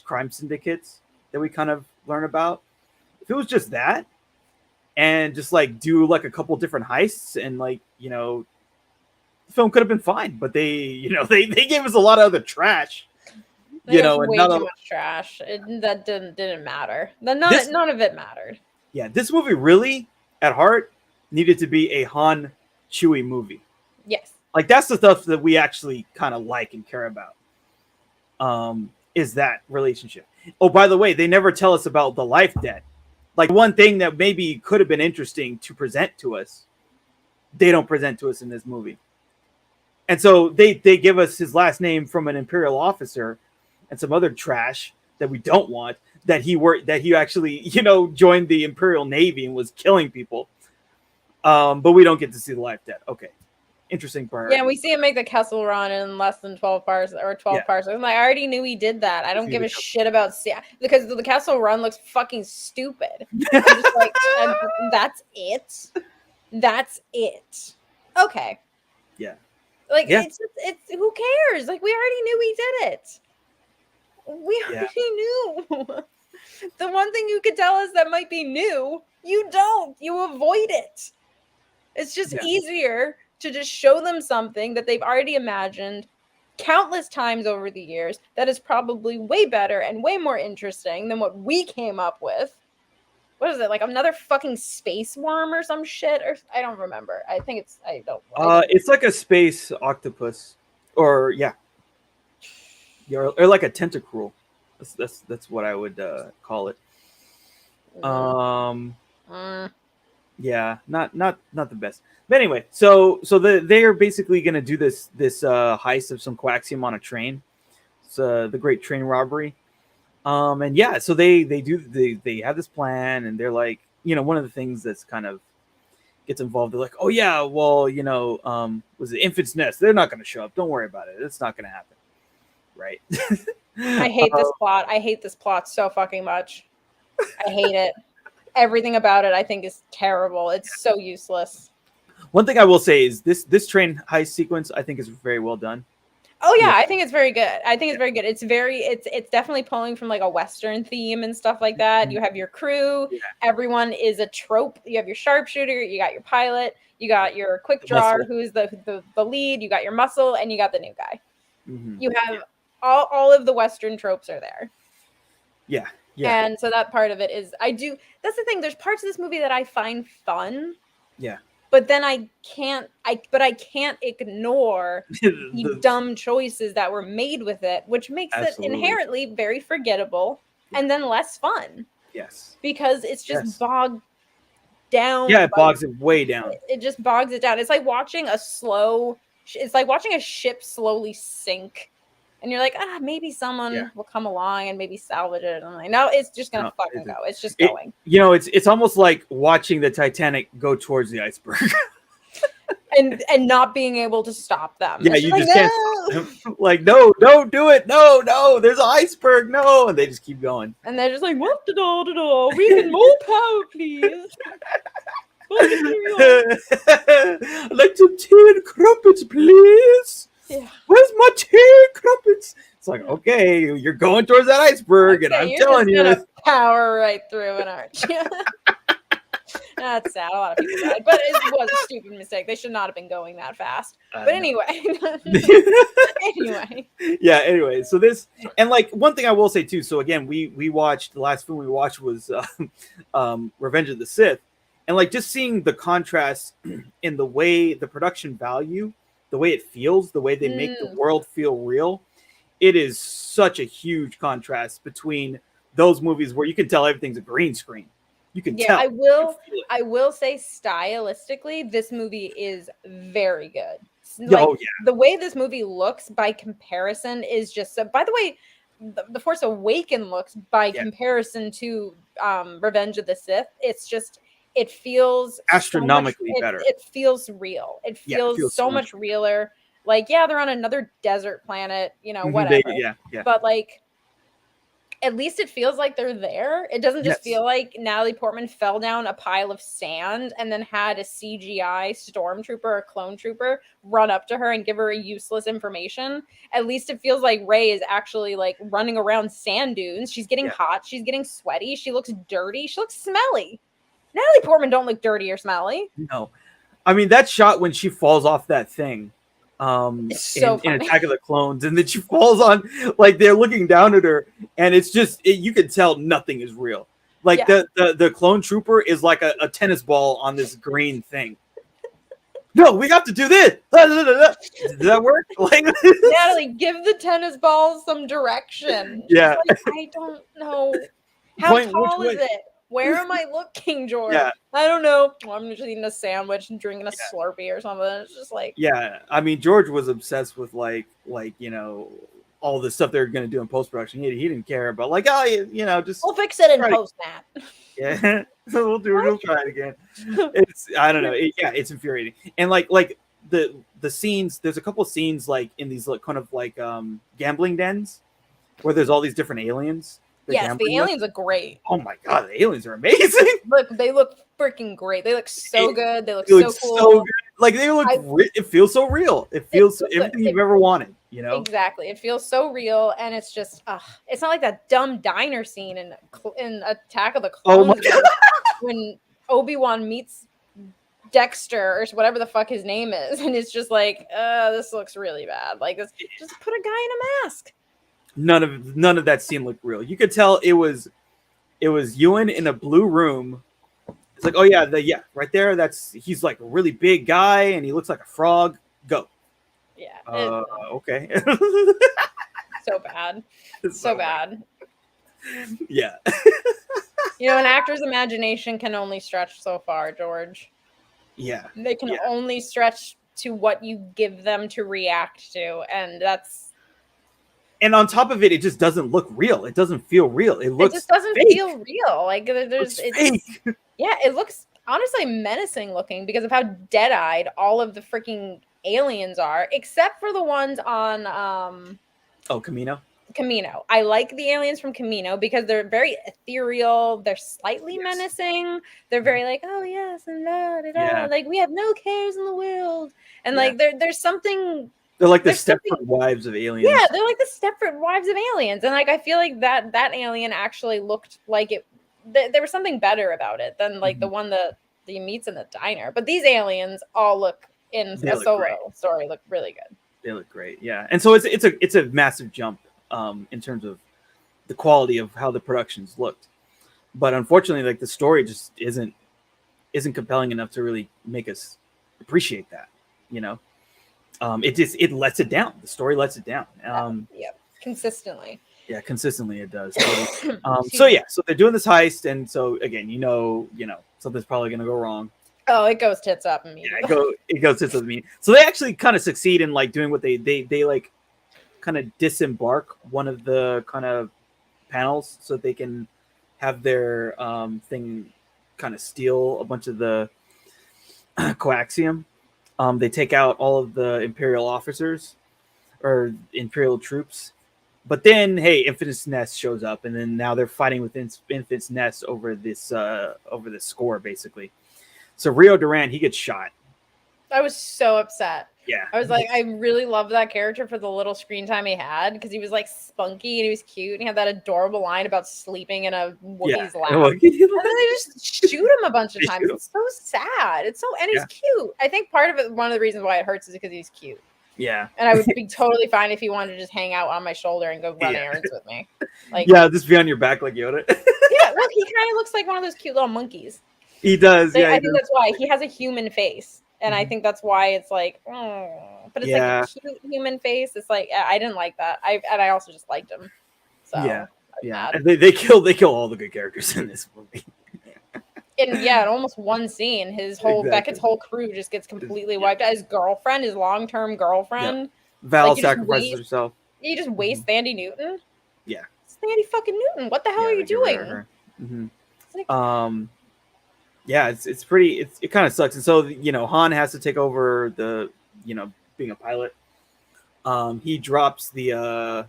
crime syndicates that we kind of learn about, if it was just that and just like do like a couple different heists and like, the film could have been fine, but they gave us a lot of other trash. And way too much trash. That didn't matter. None of it mattered. Yeah, this movie really, at heart, needed to be a Han Chewie movie. Yes. Like that's the stuff that we actually kind of like and care about. Is that relationship? Oh, by the way, they never tell us about the life debt. Like one thing that maybe could have been interesting to present to us, they don't present to us in this movie. And so they give us his last name from an Imperial officer and some other trash that we don't want, that he actually, joined the Imperial Navy and was killing people. But we don't get to see the life debt. Okay. Interesting part. Yeah, we see him make the Kessel Run in less than 12 parsecs or 12 parsecs. I'm like, I already knew he did that. I don't give a shit about because the Kessel Run looks fucking stupid. I'm just like, that's it. That's it. Okay. Yeah. Like it's who cares? Like we already knew he did it. We already knew. The one thing you could tell us that might be new, you don't. You avoid it. It's just easier to just show them something that they've already imagined countless times over the years that is probably way better and way more interesting than what we came up with. What is it, like another fucking space worm or some shit? Or I don't remember. I think it's it's like a space octopus, or or like a tentacruel. That's what I would call it. Yeah, not the best. But anyway, so they are basically going to do this heist of some coaxium on a train. It's the Great Train Robbery. So they have this plan, and they're like, one of the things that's kind of gets involved. They're like, oh yeah, well, was the infant's nest? They're not going to show up. Don't worry about it. It's not going to happen. Right. I hate this plot. I hate this plot so fucking much. I hate it. Everything about it I think is terrible. It's so useless. One thing I will say is this train heist sequence I think is very well done. Oh yeah, I think it's very good. It's definitely pulling from like a Western theme and stuff like that. You have your crew, everyone is a trope. You have your sharpshooter, you got your pilot, you got your quick draw who's the lead, you got your muscle, and you got the new guy. Mm-hmm. You have all of the Western tropes are there. Yeah. And so that part of it is that's the thing. There's parts of this movie that I find fun. Yeah. But then I can't ignore the dumb choices that were made with it, which makes it inherently very forgettable and then less fun. Yes. Because it's just bogged down. Yeah, it bogs it way down. It just bogs it down. It's like watching a ship slowly sink. And you're like, maybe someone will come along and maybe salvage it. And I'm like, no, it's just gonna fucking go. It's just going. It's almost like watching the Titanic go towards the iceberg. and not being able to stop them. Yeah, you just can't stop them. Like, no, don't do it. No, there's an iceberg. No, and they just keep going. And they're just like, what the da. We need more power, please. I'd like some tea and crumpets, please. Yeah. Where's my tea and crumpets? It's like, okay, you're going towards that iceberg, and I'm telling you, gonna power right through an arch. That's sad. A lot of people died, but it was a stupid mistake. They should not have been going that fast. But anyway, Anyway, so this, and like one thing I will say too. So again, we watched, the last film we watched was Revenge of the Sith, and like just seeing the contrast in the way the production value, the way it feels, the way they make the world feel real, it is such a huge contrast between those movies where you can tell everything's a green screen. You can tell. I will say stylistically, this movie is very good. The way this movie looks by comparison is just so. By the way, the Force Awakens looks by comparison to Revenge of the Sith. It's just. It feels astronomically better. It feels real. It feels so much realer. Like, they're on another desert planet, whatever. But like, at least it feels like they're there. It doesn't just feel like Natalie Portman fell down a pile of sand and then had a CGI stormtrooper or clone trooper run up to her and give her useless information. At least it feels like Rey is actually like running around sand dunes. She's getting hot. She's getting sweaty. She looks dirty. She looks smelly. Natalie Portman don't look dirty or smelly. No. I mean, that shot when she falls off that thing in Attack of the Clones, and then she falls on, like, they're looking down at her, and it's just, you can tell nothing is real. Like, the clone trooper is like a tennis ball on this green thing. No, we have to do this. Does that work? Like, Natalie, give the tennis ball some direction. Yeah. Like, I don't know. How tall is it? Where am I looking, George? Yeah. I don't know. Well, I'm just eating a sandwich and drinking a Slurpee or something. It's just like... Yeah, I mean, George was obsessed with, like all the stuff they're going to do in post-production. He didn't care about, like, just... We'll fix it in post, Matt. Yeah, we'll try it again. I don't know. It's infuriating. And, like the scenes, there's a couple of scenes, like, in these, like, kind of, like, gambling dens where there's all these different aliens. Yes, the aliens are great. Oh my god, the aliens are amazing. Look, they look freaking great. They look so good. They look so cool. So good. Like, they look. It feels so real. It feels everything you've ever wanted. Exactly. It feels so real, and it's just. It's not like that dumb diner scene in Attack of the Clones when Obi-Wan meets Dexter or whatever the fuck his name is, and it's just like, this looks really bad. Like, just put a guy in a mask. None of that scene looked real. You could tell it was Ewan in a blue room. It's like, oh yeah, right there. He's like a really big guy and he looks like a frog. Go. Yeah. Okay. So bad. So bad. Yeah. An actor's imagination can only stretch so far, George. Yeah. They can only stretch to what you give them to react to, and that's. And on top of it, it just doesn't look real. It doesn't feel real. It just doesn't fake. feel real. Like it looks honestly menacing looking because of how dead-eyed all of the freaking aliens are, except for the ones on Camino. I like the aliens from Camino because they're very ethereal. They're slightly menacing. They're very like, oh yes, and da da da. Like we have no cares in the world, and like there's something. They're like the Stepford Wives of aliens. Yeah, they're like the Stepford Wives of aliens, and like I feel like that alien actually looked like it. There was something better about it than like the one that he meets in the diner. But these aliens all look in a solo story look really good. They look great, yeah. And so it's a massive jump in terms of the quality of how the productions looked. But unfortunately, like the story just isn't compelling enough to really make us appreciate that, you know. It lets it down. The story lets it down. Consistently. Yeah, consistently it does. So they're doing this heist, and so again, you know, something's probably gonna go wrong. Oh, it goes tits up immediately. Yeah, it goes tits up immediately. So they actually kind of succeed in like doing what they like kind of disembark one of the kind of panels so they can have their thing kind of steal a bunch of the coaxium. They take out all of the Imperial officers or Imperial troops. But then, hey, Infinite's Nest shows up, and then now they're fighting with Infinite's Nest over this score, basically. So Rio Duran, he gets shot. I was so upset. Yeah. I was like, I really loved that character for the little screen time he had because he was like spunky and he was cute and he had that adorable line about sleeping in a Wookiee's lap. And then they just shoot him a bunch of times. It's so sad. And he's cute. I think part of it, one of the reasons why it hurts is because he's cute. Yeah. And I would be totally fine if he wanted to just hang out on my shoulder and go run errands with me. Like, just be on your back like Yoda. Well, he kind of looks like one of those cute little monkeys. He does. I think that's why he has a human face. And I think that's why it's like, but it's like a cute human face. It's like I didn't like that. I also just liked him. So and they kill all the good characters in this movie. In almost one scene, Beckett's whole crew just gets completely wiped out. His girlfriend, his long-term girlfriend, Val sacrifices herself. You just waste Thandie Newton. Yeah, it's Thandie fucking Newton. What the hell are you doing? It's pretty. It kind of sucks. And so Han has to take over the being a pilot. He drops the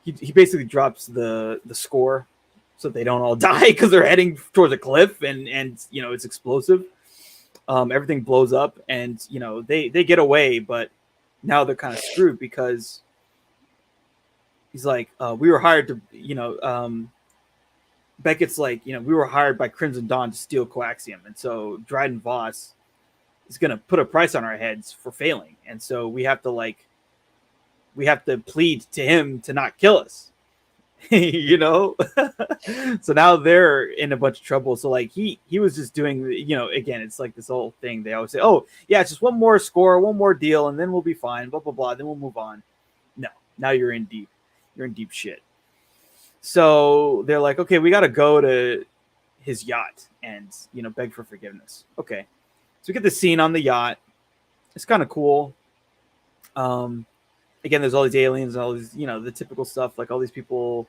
he basically drops the score so they don't all die because they're heading towards a cliff and it's explosive. Everything blows up and they get away, but now they're kind of screwed because he's like, we were hired to Beckett's like, we were hired by Crimson Dawn to steal coaxium. And so Dryden Voss is going to put a price on our heads for failing. And so we have to plead to him to not kill us, So now they're in a bunch of trouble. So like he was just doing, again, it's like this whole thing. They always say, oh yeah, it's just one more score, one more deal, and then we'll be fine, blah, blah, blah. Then we'll move on. No, now you're in deep shit. So they're like, okay, we got to go to his yacht and, beg for forgiveness. Okay. So we get the scene on the yacht. It's kind of cool. Again, there's all these aliens and all these, the typical stuff, like all these people,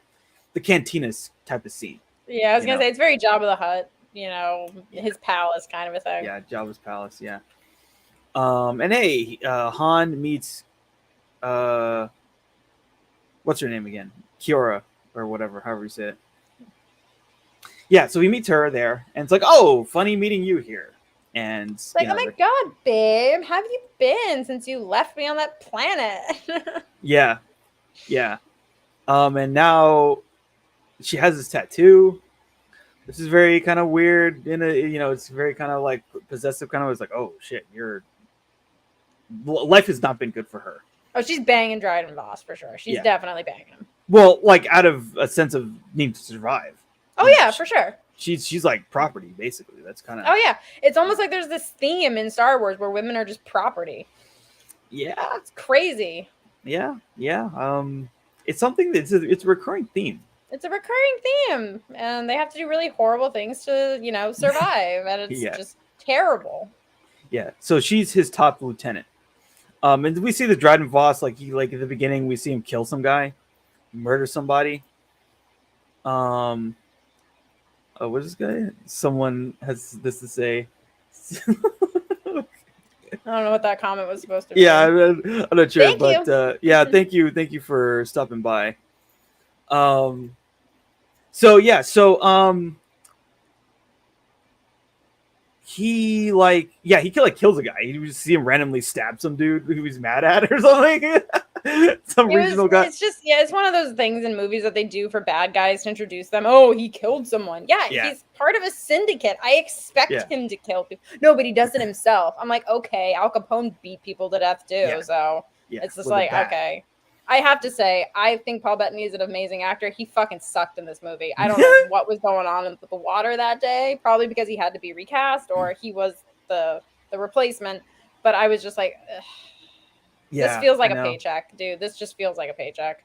the cantinas type of scene. Yeah, I was going to say, it's very Jabba the Hutt, his palace kind of a thing. Yeah, Jabba's palace, yeah. And hey, Han meets, what's her name again? Kiora. Or whatever, however you say it. Yeah, so we meet her there, and it's like, oh, funny meeting you here. And it's like, oh my god, babe, how have you been since you left me on that planet? yeah. And now she has this tattoo. This is very kind of weird. It's very kind of like possessive. Kind of was like, oh shit, life has not been good for her. Oh, she's banging Dryden Voss for sure. She's definitely banging him. Well, like out of a sense of needing to survive. Oh yeah, for sure. She's like property, basically. That's kind of. Oh yeah, it's almost like there's this theme in Star Wars where women are just property. Yeah, it's crazy. Yeah. It's something it's a recurring theme. It's a recurring theme, and they have to do really horrible things to survive, and it's just terrible. Yeah. So she's his top lieutenant. And we see the Dryden Voss like at the beginning we see him kill some guy. Murder somebody. what is this guy? Someone has this to say. I don't know what that comment was supposed to be. Yeah, I'm not sure, Thank but you. yeah, thank you for stopping by. So yeah, he he kills a guy. You just see him randomly stab some dude who he's mad at or something. Some regional guy. It's just it's one of those things in movies that they do for bad guys to introduce them. Oh, he killed someone. Yeah. He's part of a syndicate. I expect him to kill people. No, but he does it himself. I'm like, okay, Al Capone beat people to death too. So it's just like, okay. I have to say, I think Paul Bettany is an amazing actor. He fucking sucked in this movie. I don't know what was going on with the water that day. Probably because he had to be recast or he was the replacement. But I was just like, ugh. This feels like a paycheck, dude. This just feels like a paycheck.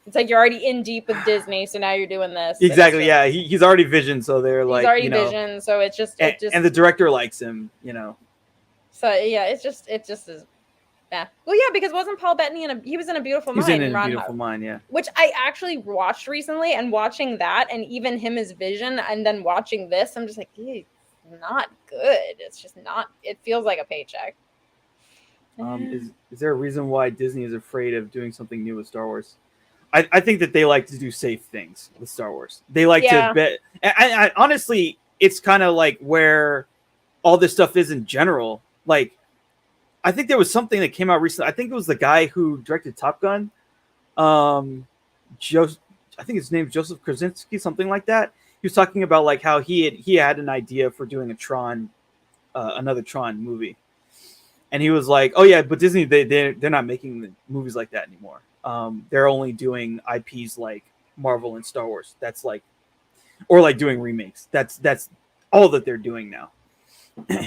It's like you're already in deep with Disney, so now you're doing this. Exactly. Yeah, he's already Vision, so they're like, he's already Vision, so it's just and the director likes him, So yeah, it just is. Yeah. Well, yeah, because wasn't Paul Bettany he was in A Beautiful Mind? He was in A Beautiful Mind, yeah. Which I actually watched recently, and watching that, and even him as Vision, and then watching this, I'm just like, it's not good. It's just not. It feels like a paycheck. Is there a reason why Disney is afraid of doing something new with Star Wars? I think that they like to do safe things with Star Wars. They like to bet. I honestly, it's kind of like where all this stuff is in general. Like, I think there was something that came out recently. I think it was the guy who directed Top Gun. I think his name's Joseph Krasinski, something like that. He was talking about like how he had an idea for doing another Tron movie. And he was like, "Oh yeah, but Disney they're not making movies like that anymore. They're only doing IPs like Marvel and Star Wars. That's like, or like doing remakes. That's all that they're doing now."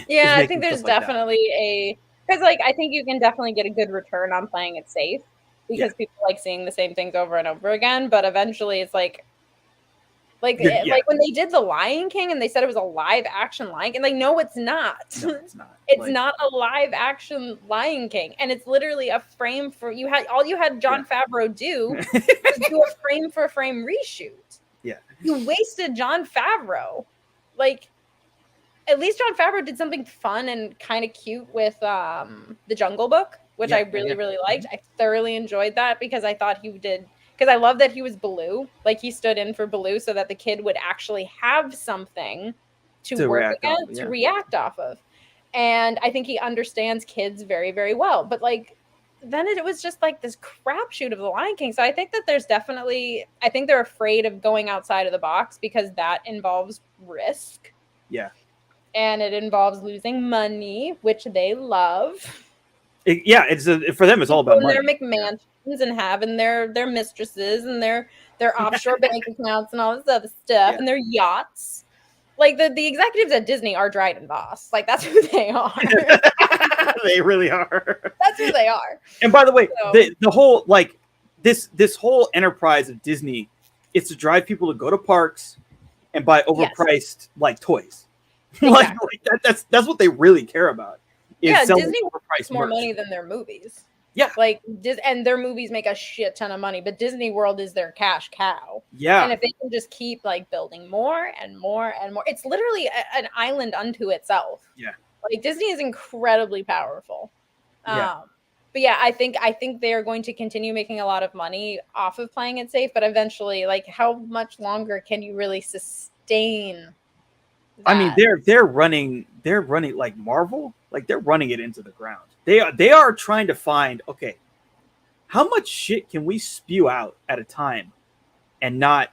Yeah, I think there's definitely because like I think you can definitely get a good return on playing it safe because people like seeing the same things over and over again. But eventually, it's like when they did The Lion King and they said it was a live action Lion King. Like, no, it's not. No, it's not. It's not a live action Lion King, and it's literally a frame for you had Jon Favreau do was do a frame for frame reshoot. Yeah, you wasted Jon Favreau. Like, at least Jon Favreau did something fun and kind of cute with The Jungle Book, which I really liked. I thoroughly enjoyed that because I thought he did. Because I love that he was Baloo. Like, he stood in for Baloo so that the kid would actually have something to work against, to react off of. And I think he understands kids very, very well. But, like, then it was just, like, this crapshoot of The Lion King. So I think that there's definitely... I think they're afraid of going outside of the box because that involves risk. Yeah. And it involves losing money, which they love. For them, it's all about money. Their McMahon. And having their mistresses and their offshore bank accounts and all this other stuff and their yachts. Like the executives at Disney are Dryden Voss. Like, that's who they are. They really are. That's who they are. And by the way, the whole like this whole enterprise of Disney is to drive people to go to parks and buy overpriced like toys. Exactly. That's what they really care about. Disney makes more money than their movies. Yeah. Like, and their movies make a shit ton of money, but Disney World is their cash cow. Yeah. And if they can just keep like building more and more and more, it's literally an island unto itself. Yeah. Like, Disney is incredibly powerful. Yeah. But yeah, I think they are going to continue making a lot of money off of playing it safe, but eventually, like, how much longer can you really sustain that? I mean, they're running like Marvel, like they're running it into the ground. They are trying to find, okay, how much shit can we spew out at a time and not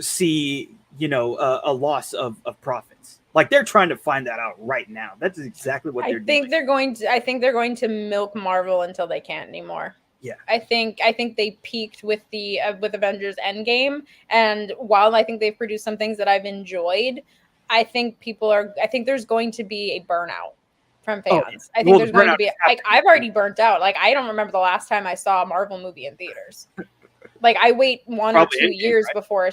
see, a loss of profits? Like, they're trying to find that out right now. That's exactly what they're doing. I think they're going to milk Marvel until they can't anymore. Yeah. I think they peaked with with Avengers Endgame, and while I think they've produced some things that I've enjoyed, I think there's going to be a burnout from fans. I think there's going to be I've already burnt out. Like, I don't remember the last time I saw a Marvel movie in theaters. Like, I wait 1 or 2 years before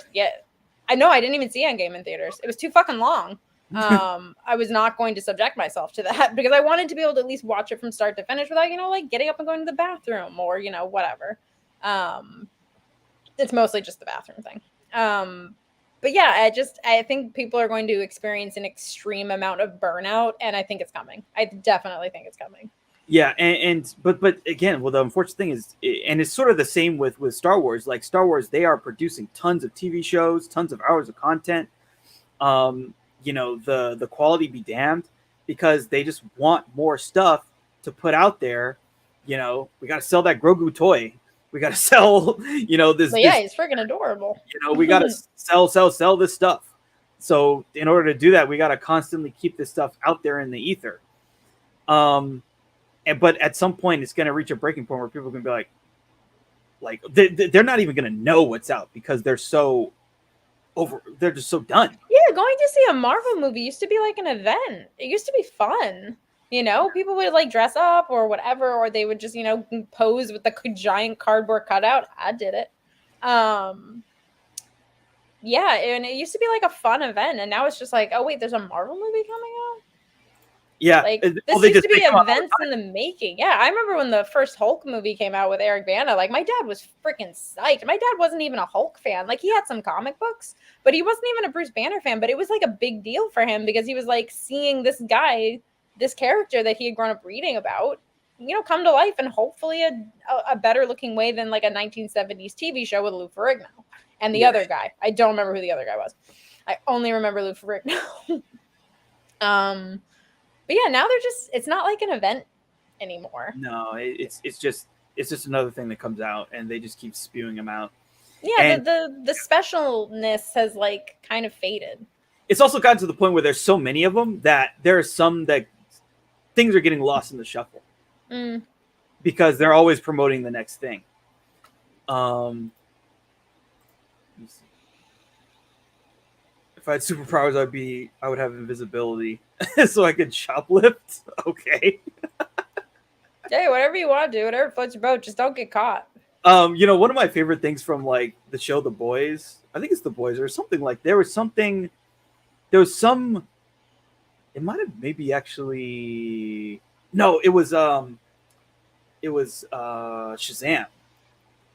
I know I didn't even see Endgame in theaters. It was too fucking long. I was not going to subject myself to that because I wanted to be able to at least watch it from start to finish without, like, getting up and going to the bathroom or, whatever. It's mostly just the bathroom thing. But yeah, I think people are going to experience an extreme amount of burnout, and I think it's coming. I definitely think it's coming. Yeah, but again, well, the unfortunate thing is, and it's sort of the same with Star Wars. Like Star Wars, they are producing tons of TV shows, tons of hours of content. The quality be damned, because they just want more stuff to put out there. We got to sell that Grogu toy. We got to sell, this. But yeah, he's freaking adorable. We got to sell this stuff. So in order to do that, we got to constantly keep this stuff out there in the ether. But at some point, it's going to reach a breaking point where people are going to be like they're not even going to know what's out, because they're so over. They're just so done. Yeah, going to see a Marvel movie used to be like an event. It used to be fun. People would like dress up or whatever, or they would just, pose with the giant cardboard cutout. I did it. Yeah, and it used to be like a fun event, and now it's just like, oh wait, there's a Marvel movie coming out? Yeah. Like, this used to be events in the making. Yeah, I remember when the first Hulk movie came out with Eric Bana, like, my dad was freaking psyched. My dad wasn't even a Hulk fan. Like, he had some comic books, but he wasn't even a Bruce Banner fan. But it was, like, a big deal for him, because he was, like, seeing this guy, this character that he had grown up reading about, come to life in hopefully a better-looking way than, like, a 1970s TV show with Lou Ferrigno. And the other guy. I don't remember who the other guy was. I only remember Lou Ferrigno. But yeah, now it's not like an event anymore. No, it's just another thing that comes out, and they just keep spewing them out. Yeah, and the specialness has like kind of faded. It's also gotten to the point where there's so many of them that there are some that things are getting lost in the shuffle. Because they're always promoting the next thing. If I had superpowers, I would have invisibility, so I could shoplift. Okay. Hey, whatever you want to do, whatever floats your boat, just don't get caught. One of my favorite things from like the show The Boys, I think it's The Boys or something, like there was some, it might have maybe actually, no, it was Shazam.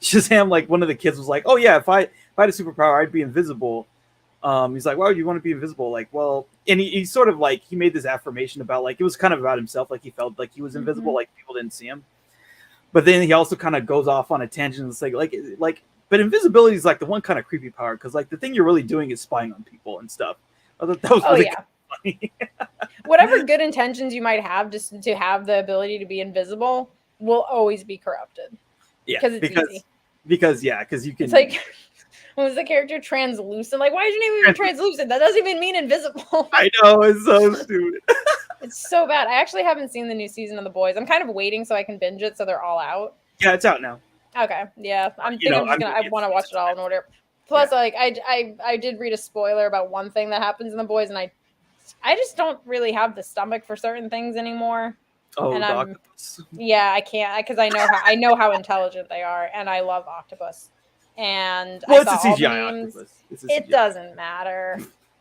Shazam, like one of the kids was like, oh yeah, if I had a superpower, I'd be invisible. He's like, why would you want to be invisible? Like, well, and he sort of like, he made this affirmation about like, it was kind of about himself. Like he felt like he was invisible, like people didn't see him. But then he also kind of goes off on a tangent. It's like, but invisibility is like the one kind of creepy power. Cause like the thing you're really doing is spying on people and stuff. I thought that was really funny. Whatever good intentions you might have just to have the ability to be invisible will always be corrupted. Yeah. Because it's easy. Because you can. It's like, was the character translucent? Like, why is your name even translucent? That doesn't even mean invisible. I know, it's so stupid. It's so bad. I actually haven't seen the new season of The Boys. I'm kind of waiting so I can binge it, so they're all out. Yeah, it's out now. Okay, yeah. I want to watch it all in order. Plus, like, I did read a spoiler about one thing that happens in The Boys, and I just don't really have the stomach for certain things anymore. Oh, and octopus. Yeah, I can't, because I know how intelligent they are, and I love octopus. And well, it's a CGI octopus. It doesn't matter.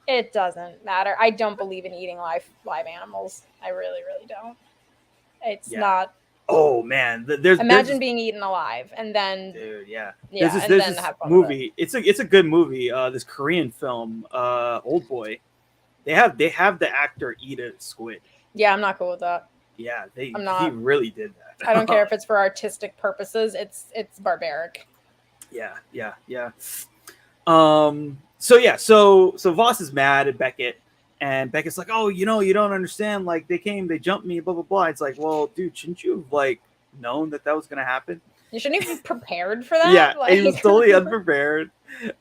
It doesn't matter. I don't believe in eating live animals. I really, really don't. It's not. Oh man, imagine being eaten alive and then. Dude, yeah. There's this movie. It's a good movie. This Korean film, Old Boy. They have the actor eat a squid. Yeah, I'm not cool with that. Yeah, he really did that. I don't care if it's for artistic purposes. It's barbaric. Yeah. So Voss is mad at Beckett, and Beckett's like, oh, you don't understand. Like they jumped me, blah blah blah. It's like, well, dude, shouldn't you have like known that was gonna happen? You shouldn't even be prepared for that. Yeah, he was totally unprepared.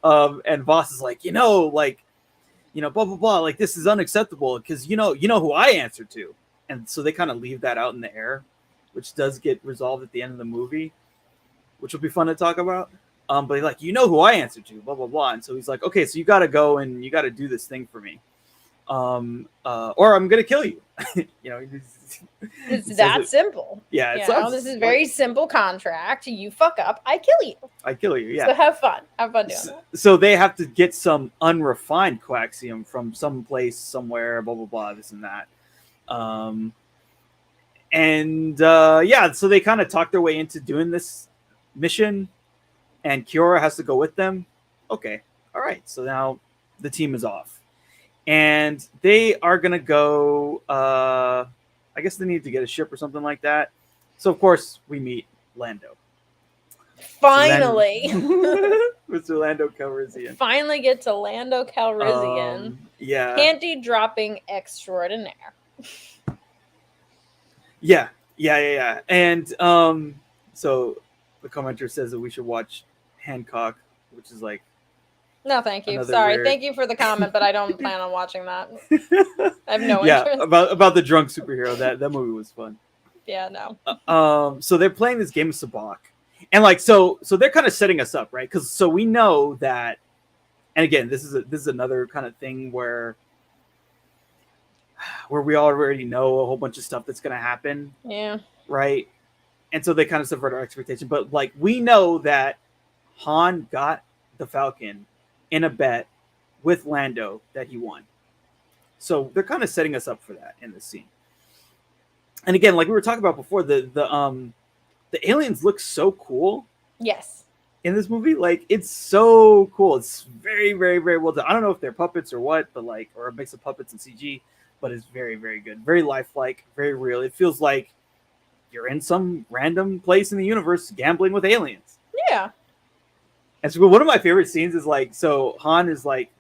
And Voss is like, blah blah blah. Like this is unacceptable because you know who I answer to, and so they kind of leave that out in the air, which does get resolved at the end of the movie, which will be fun to talk about. But he's like, who I answer to, blah, blah, blah. And so he's like, okay, so you got to go and you got to do this thing for me. Or I'm going to kill you. It's that simple. Yeah. This is very simple contract. You fuck up, I kill you. Yeah. So have fun doing that. So they have to get some unrefined coaxium from some place, somewhere, blah, blah, blah, this and that. So they kind of talk their way into doing this mission. And Kiora has to go with them. Okay. All right. So now the team is off, and they are gonna go. I guess they need to get a ship or something like that. So of course we meet Lando. Finally, Mr. Lando Calrissian. Finally get to Lando Calrissian. Yeah. Panty dropping extraordinaire. Yeah. And so the commenter says that we should watch Hancock, which is like. No, thank you. Sorry. Weird... Thank you for the comment, but I don't plan on watching that. I have no interest. About the drunk superhero. That movie was fun. Yeah, no. So they're playing this game of Sabacc. And like so they're kind of setting us up, right? Because so we know that, and again, this is another kind of thing where we already know a whole bunch of stuff that's going to happen. Yeah. Right. And so they kind of subvert our expectation, but like we know that Han got the Falcon in a bet with Lando that he won. So they're kind of setting us up for that in this scene. And again, like we were talking about before, the aliens look so cool. Yes. In this movie, like it's so cool. It's very, very, very well done. I don't know if they're puppets or what, but like, or a mix of puppets and CG, but it's very, very good. Very lifelike, very real. It feels like you're in some random place in the universe gambling with aliens. Yeah. And so one of my favorite scenes is like, so Han is like,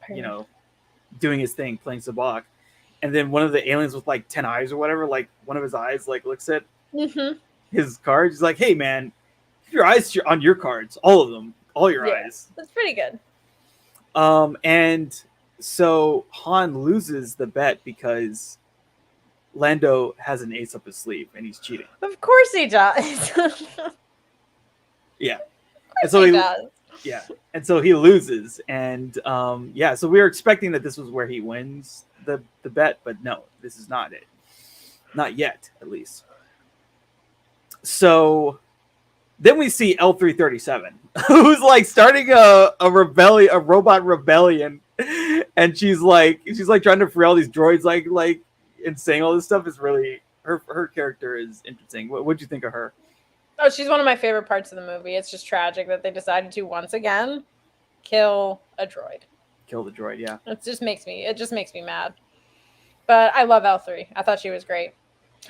doing his thing, playing Sabacc. And then one of the aliens with like 10 eyes or whatever, like one of his eyes like looks at his cards. He's like, hey man, your eyes on your cards, all of them, all your eyes. That's pretty good. And so Han loses the bet because Lando has an ace up his sleeve and he's cheating. Of course he does. Yeah. Of course he does. Yeah. And so he loses. And so we were expecting that this was where he wins the bet, but no, this is not it. Not yet, at least. So then we see L337, who's like starting a rebellion, a robot rebellion, and she's like trying to free all these droids, like and saying all this stuff is really her character is interesting. What'd you think of her? Oh, she's one of my favorite parts of the movie. It's just tragic that they decided to once again kill a droid. Kill the droid, yeah. It just makes me mad. But I love L3. I thought she was great.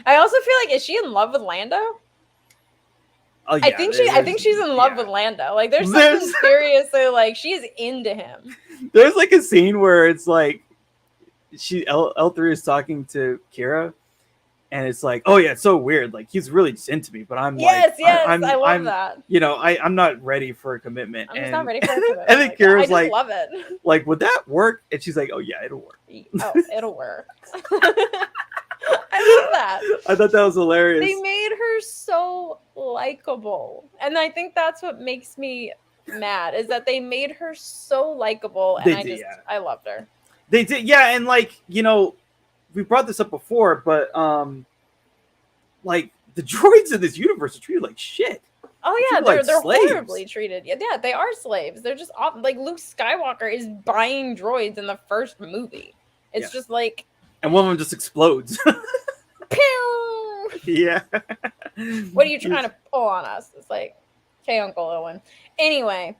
I also feel like, is she in love with Lando? Oh, yeah, I think she's in love with Lando. Like there's something seriously like she's into him. There's like a scene where it's like L3 is talking to Kira, and it's like, oh yeah, it's so weird. Like he's really just into me, but I'm I love that. You know, I'm not ready for a commitment. I'm just not ready for a commitment. And then Kira's I love it. Like, would that work? And she's like, oh yeah, it'll work. Oh, it'll work. I love that. I thought that was hilarious. They made her so likable. And I think that's what makes me mad, is that they made her so likable. And I loved her. They did, yeah. And like, you know, we brought this up before, but like the droids in this universe are treated like shit. Oh yeah, they're horribly treated. Yeah, they are slaves. They're just like Luke Skywalker is buying droids in the first movie. It's just like, and one of them just explodes. Pew! Yeah. What are you trying to pull on us? It's like, okay, Uncle Owen. Anyway,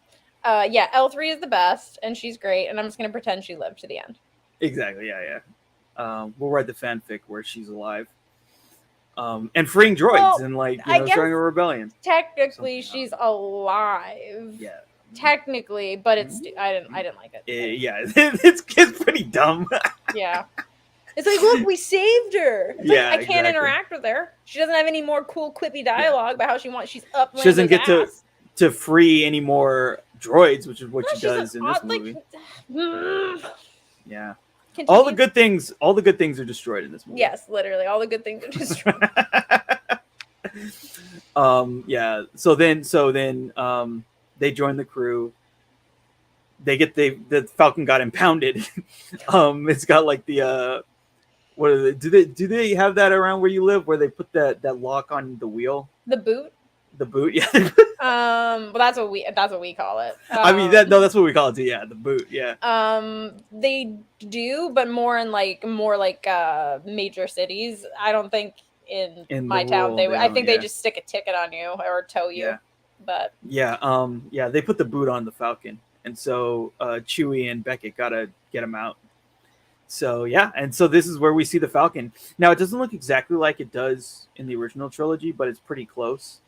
L3 is the best, and she's great, and I'm just gonna pretend she lived to the end. Exactly. Yeah. We'll write the fanfic where she's alive. And freeing droids and like starting a rebellion. Technically, she's alive. Yeah. Technically, but it's I didn't like it. Yeah, it's pretty dumb. Yeah. It's like, look, we saved her. It's like, I can't interact with her. She doesn't have any more cool, quippy dialogue about how she's up. She doesn't get to free any more droids, which is what she does in this movie. Yeah. Continue. All the good things are destroyed in this movie. Yes, literally, all the good things are destroyed. So then they join the crew. They get the Falcon got impounded. It's got like the what are they? Do they have that around where you live, where they put that lock on the wheel? The boot. The boot, yeah. Well, that's what we call it. I mean, that's what we call it too. Yeah, the boot. Yeah. They do, but more in major cities. I don't think in my town they would. I think they just stick a ticket on you or tow you. Yeah. But yeah, they put the boot on the Falcon, and so Chewie and Beckett gotta get him out. So yeah, and so this is where we see the Falcon. Now it doesn't look exactly like it does in the original trilogy, but it's pretty close.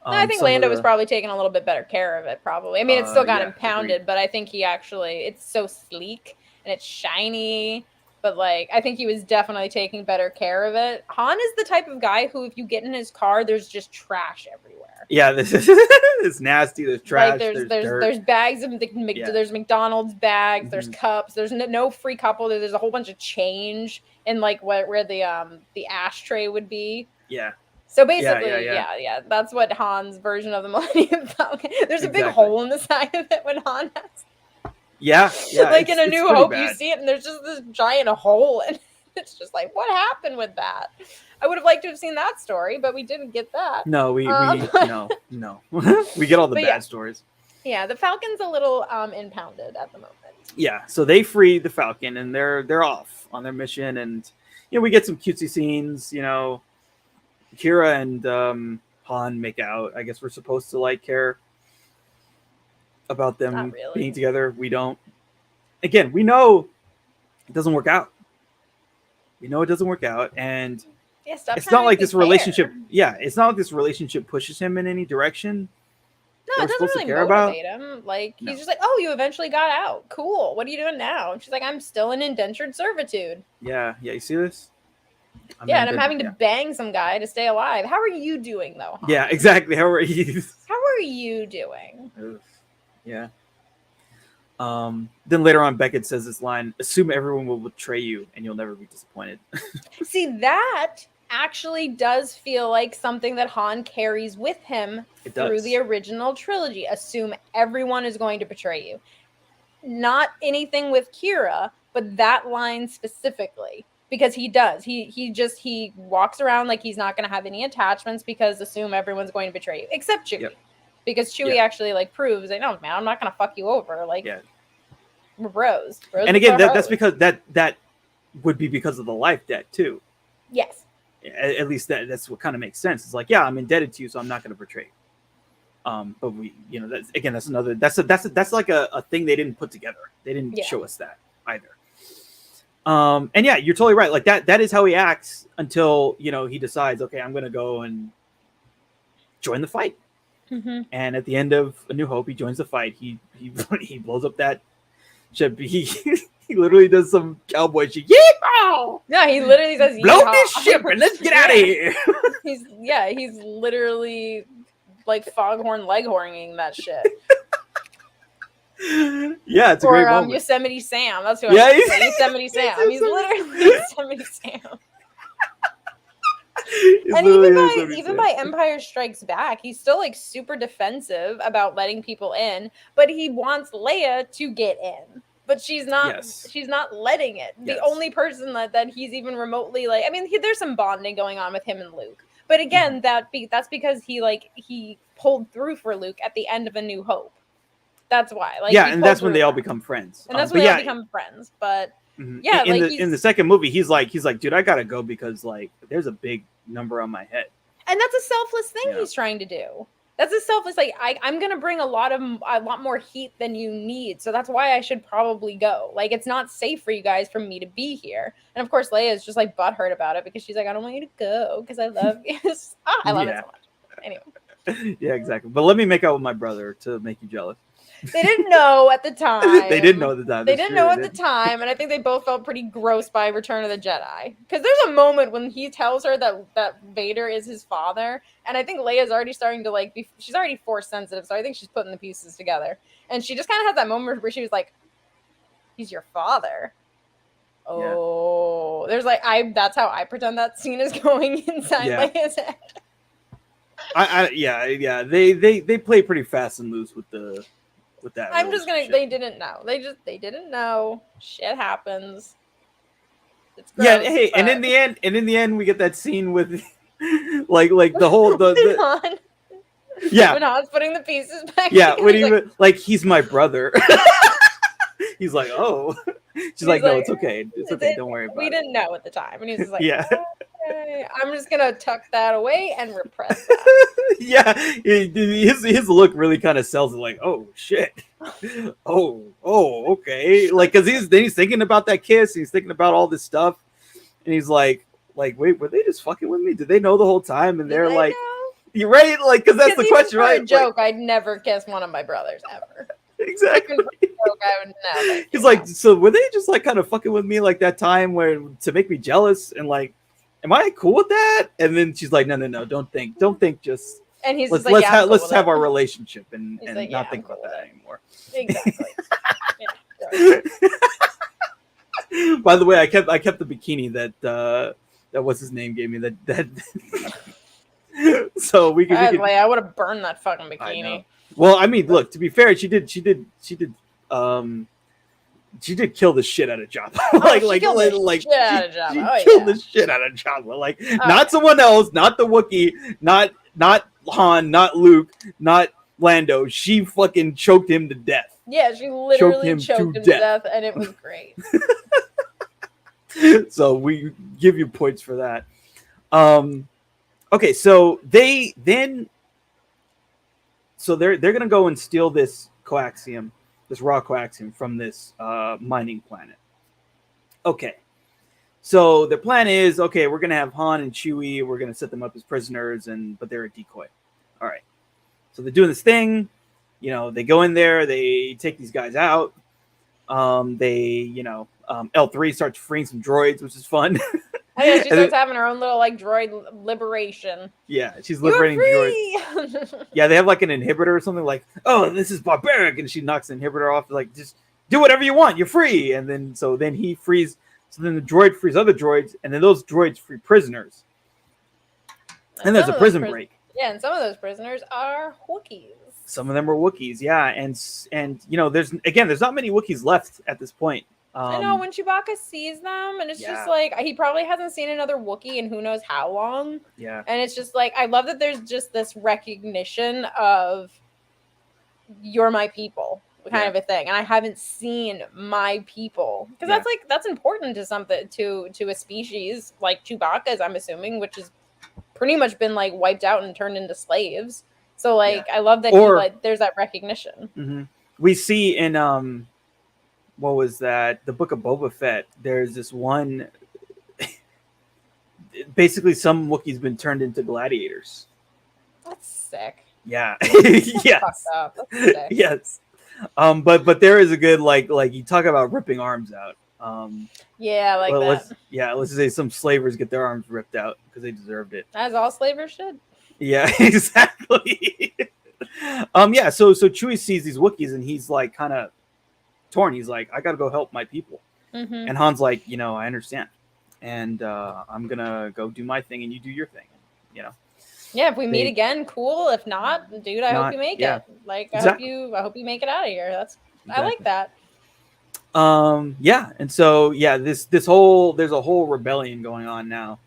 No, I think Lando was probably taking a little bit better care of it, probably. I mean, it still got impounded, but I think he actually, it's so sleek and it's shiny. But like, I think he was definitely taking better care of it. Han is the type of guy who, if you get in his car, there's just trash everywhere. Yeah, it's nasty. There's trash. Like there's bags of there's McDonald's bags. There's cups. There's no free couple. There's a whole bunch of change in like where the ashtray would be. Yeah. So basically, yeah, that's what Han's version of the Millennium Falcon. There's a big hole in the side of it when Han has. Yeah. Like in A New Hope, you see it, and there's just this giant hole, and it's just like, what happened with that? I would have liked to have seen that story, but we didn't get that. No, no. We get all the bad stories. Yeah, the Falcon's a little impounded at the moment. Yeah, so they free the Falcon, and they're off on their mission, and we get some cutesy scenes. Kira and Han make out. I guess we're supposed to care about them being together. We don't. Again, we know it doesn't work out. And it's not like this relationship. Yeah, it's not like this relationship pushes him in any direction. No, it doesn't really motivate him. He's just like, oh, you eventually got out. Cool. What are you doing now? And she's like, I'm still in indentured servitude. Yeah. You see this? And I'm having to bang some guy to stay alive. How are you doing, though? Han? Yeah, exactly. How are you? How are you doing? Yeah. Then later on, Beckett says this line: "Assume everyone will betray you, and you'll never be disappointed." See, that actually does feel like something that Han carries with him through the original trilogy. Assume everyone is going to betray you. Not anything with Kira, but that line specifically. Because he does. He walks around like he's not going to have any attachments because assume everyone's going to betray you. Except Chewie. Yep. Because Chewie actually proves that, no, man, I'm not going to fuck you over. We're bros. And again, that's because that would be because of the life debt too. Yes. At least that's what kind of makes sense. It's like, yeah, I'm indebted to you, so I'm not going to betray you. But we, that's like a thing they didn't put together. They didn't show us that either. And yeah, you're totally right. That is how he acts until, he decides, okay, I'm going to go and join the fight. Mm-hmm. And at the end of A New Hope, he joins the fight. He blows up that ship. He literally does some cowboy shit. Yeehaw! Yeah, he literally says, blow this ship and let's get out of here. He's literally foghorn leghorning that shit. Yeah, it's a great moment. Yosemite Sam. That's who I'm saying. Yosemite Sam. He's literally Yosemite Sam. And even by Empire Strikes Back, he's still super defensive about letting people in, but he wants Leia to get in. But she's not. Yes. She's not letting it. Yes. The only person that he's even remotely there's some bonding going on with him and Luke. But again, that's because he pulled through for Luke at the end of A New Hope. That's why. And that's when they all become friends. And that's when they all become friends. But yeah, in the second movie, he's like, dude, I gotta go because there's a big number on my head. And that's a selfless thing he's trying to do. That's a selfless I'm gonna bring a lot more heat than you need, so that's why I should probably go. It's not safe for you guys for me to be here. And of course, Leia is just butthurt about it because she's like, I don't want you to go because I love you. I love it so much. Anyway. Yeah, exactly. But let me make out with my brother to make you jealous. They didn't know at the time. They didn't know at the time. They didn't know at the time, and I think they both felt pretty gross by Return of the Jedi. Because there's a moment when he tells her that Vader is his father, and I think Leia's already starting to she's already Force sensitive, so I think she's putting the pieces together. And she just kind of had that moment where she was like, "He's your father." Oh, there's that's how I pretend that scene is going inside Leia's head. They play pretty fast and loose with that. I'm just gonna. They didn't know. They didn't know. Shit happens. It's gross, hey, but... and in the end, we get that scene with, the whole Han. Yeah. When Han's putting the pieces back. Yeah, when he's my brother. He's oh. She's no, it's okay. It's okay. Don't worry about it. We didn't know at the time, and he's just yeah. Okay, I'm just gonna tuck that away and repress that. Yeah, his look really kind of sells it. Like, oh shit, oh okay, like because he's thinking about that kiss. He's thinking about all this stuff, and he's like, wait, were they just fucking with me? Did they know the whole time? And they're like, you're right, like because that's the question, right? A joke, I'd never kiss one of my brothers ever. Exactly. Joke, I would never. He's like, so were they just like kind of fucking with me like that time where to make me jealous and like, am I cool with that? And then she's like, no, don't think, just. And he's let's like, let's have our relationship and like, not think about that anymore. Exactly. By the way, I kept the bikini that what's his name gave me that. So we could. I would have burned that fucking bikini. Well, I mean, look. To be fair, she did kill the shit out of Jabba. She killed the shit out of Jabba. Like, not someone else, not the Wookiee, not Han, not Luke, not Lando. She fucking choked him to death. Yeah, she literally choked him to death, and it was great. So we give you points for that. Okay, so they're gonna go and steal this coaxium, this raw coaxium from this mining planet. Okay, so their plan is, okay, we're gonna have Han and Chewie, we're gonna set them up as prisoners, but they're a decoy. All right, so they're doing this thing. They go in there, they take these guys out. L3 starts freeing some droids, which is fun. Oh, yeah, she starts having her own little like droid liberation. Yeah, she's liberating droids. Yeah, they have like an inhibitor or something like, oh, this is barbaric, and she knocks the inhibitor off, like, just do whatever you want, you're free. And then he frees. So then the droid frees other droids, and then those droids free prisoners. And there's a prison break. Yeah, and some of those prisoners are Wookiees. Some of them are Wookiees, yeah, and there's not many Wookiees left at this point. I know, when Chewbacca sees them, and it's just like, he probably hasn't seen another Wookiee in who knows how long. Yeah. And it's just like, I love that there's just this recognition of, you're my people, kind of a thing. And I haven't seen my people. Because that's important to something, to a species like Chewbacca's, I'm assuming, which has pretty much been like wiped out and turned into slaves. So I love that there's that recognition. Mm-hmm. We see in what was that? The Book of Boba Fett. There's this one. Basically, some Wookiee's been turned into gladiators. That's sick. Yeah. Yes. That's sick. Yes. But there is a good like you talk about ripping arms out. Yeah, like that. Let's say some slavers get their arms ripped out because they deserved it. As all slavers should. Yeah, exactly. Yeah. So Chewie sees these Wookiees and he's like kind of torn. He's like, I gotta go help my people. Mm-hmm. And Han's like, I understand, and I'm gonna go do my thing and you do your thing. Yeah, if we meet again, cool. If not, dude, I hope you make it. Like, exactly. I hope you make it out of here. Exactly. I like that. Yeah, and so there's a whole rebellion going on now,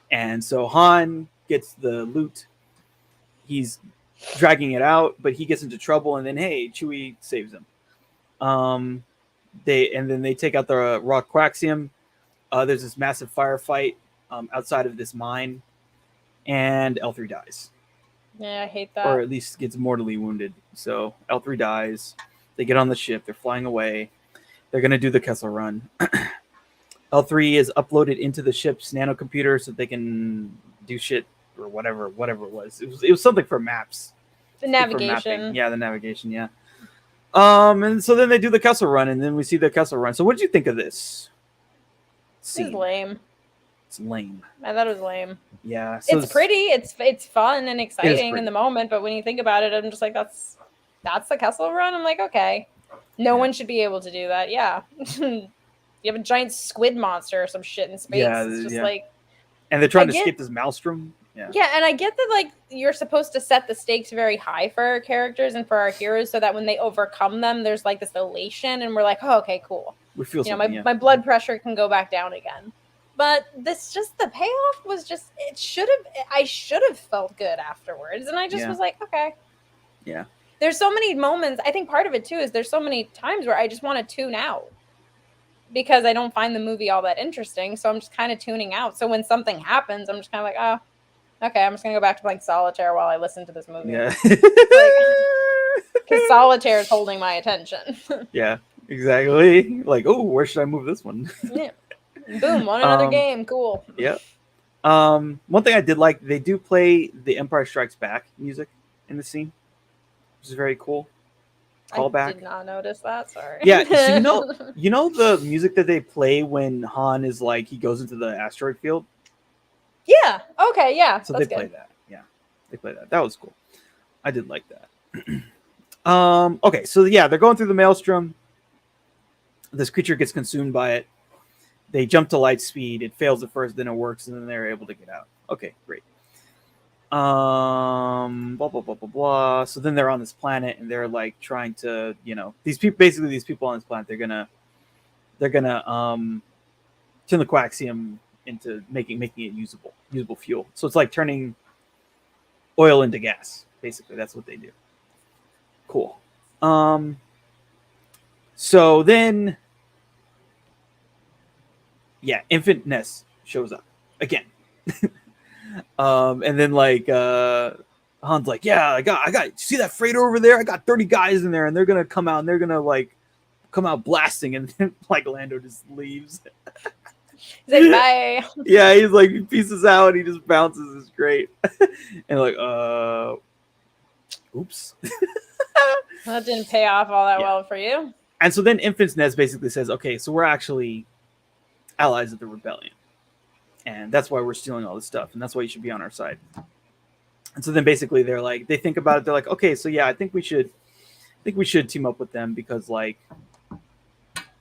and so Han gets the loot. He's dragging it out, but he gets into trouble, and then Chewie saves him. They take out the raw coaxium. There's this massive firefight outside of this mine, and L3 dies. Yeah, I hate that. Or at least gets mortally wounded. So L3 dies. They get on the ship. They're flying away. They're gonna do the Kessel Run. L3 is uploaded into the ship's nanocomputer so they can do shit or whatever it was. It was something for maps. The navigation. Yeah, the navigation. Yeah. And so then they do the Kessel Run, and then we see the Kessel Run. So what did you think of this scene? It's lame. It's lame. I thought it was lame. Yeah. So it's pretty. It's fun and exciting in the moment, but when you think about it, I'm just like, that's the Kessel Run? I'm like, okay. No one should be able to do that. Yeah. You have a giant squid monster or some shit in space. Yeah, it's just like... And they're trying to escape this maelstrom. Yeah, and I get that, like, you're supposed to set the stakes very high for our characters and for our heroes so that when they overcome them, there's, like, this elation, and we're like, oh, okay, cool. We feel my blood pressure can go back down again. But the payoff was just, I should have felt good afterwards, and I just was like, okay. Yeah. There's so many moments, I think part of it, too, is there's so many times where I just want to tune out. because I don't find the movie all that interesting. So I'm just kind of tuning out. So when something happens, I'm just kind of like, oh, okay, I'm just going to go back to playing solitaire while I listen to this movie. Yeah. Because solitaire is holding my attention. Yeah, exactly. Like, oh, where should I move this one? Yeah. Boom, on another game. Cool. Yeah. One thing I did like, they do play the Empire Strikes Back music in the scene, which is very cool. Callback. I did not notice that. Sorry. Yeah, so you know the music that they play when Han is like he goes into the asteroid field. Yeah. Okay. Yeah. So they play that. Yeah, they play that. That was cool. I did like that. Okay, so yeah, they're going through the maelstrom. This creature gets consumed by it. They jump to light speed. It fails at first, then it works, and then they're able to get out. Okay, great. Blah blah blah blah blah. So then they're on this planet, and they're like trying to, these people on this planet, they're gonna turn the coaxium into making it usable fuel. So it's like turning oil into gas. Basically, that's what they do. Cool. So then, yeah, Infant Ness shows up again. And then like Han's like, yeah, I got see that freighter over there? I got 30 guys in there, and they're gonna come out and they're gonna like come out blasting, and then like Lando just leaves. He's like, bye. Yeah, he's like, he pieces out and he just bounces. It's great. And like, oops. That didn't pay off all that well for you. And so then Infant's Nest basically says, okay, so we're actually allies of the rebellion. And that's why we're stealing all this stuff. And that's why you should be on our side. And so then basically they're like, they think about it. They're like, okay, so yeah, I think we should team up with them because like,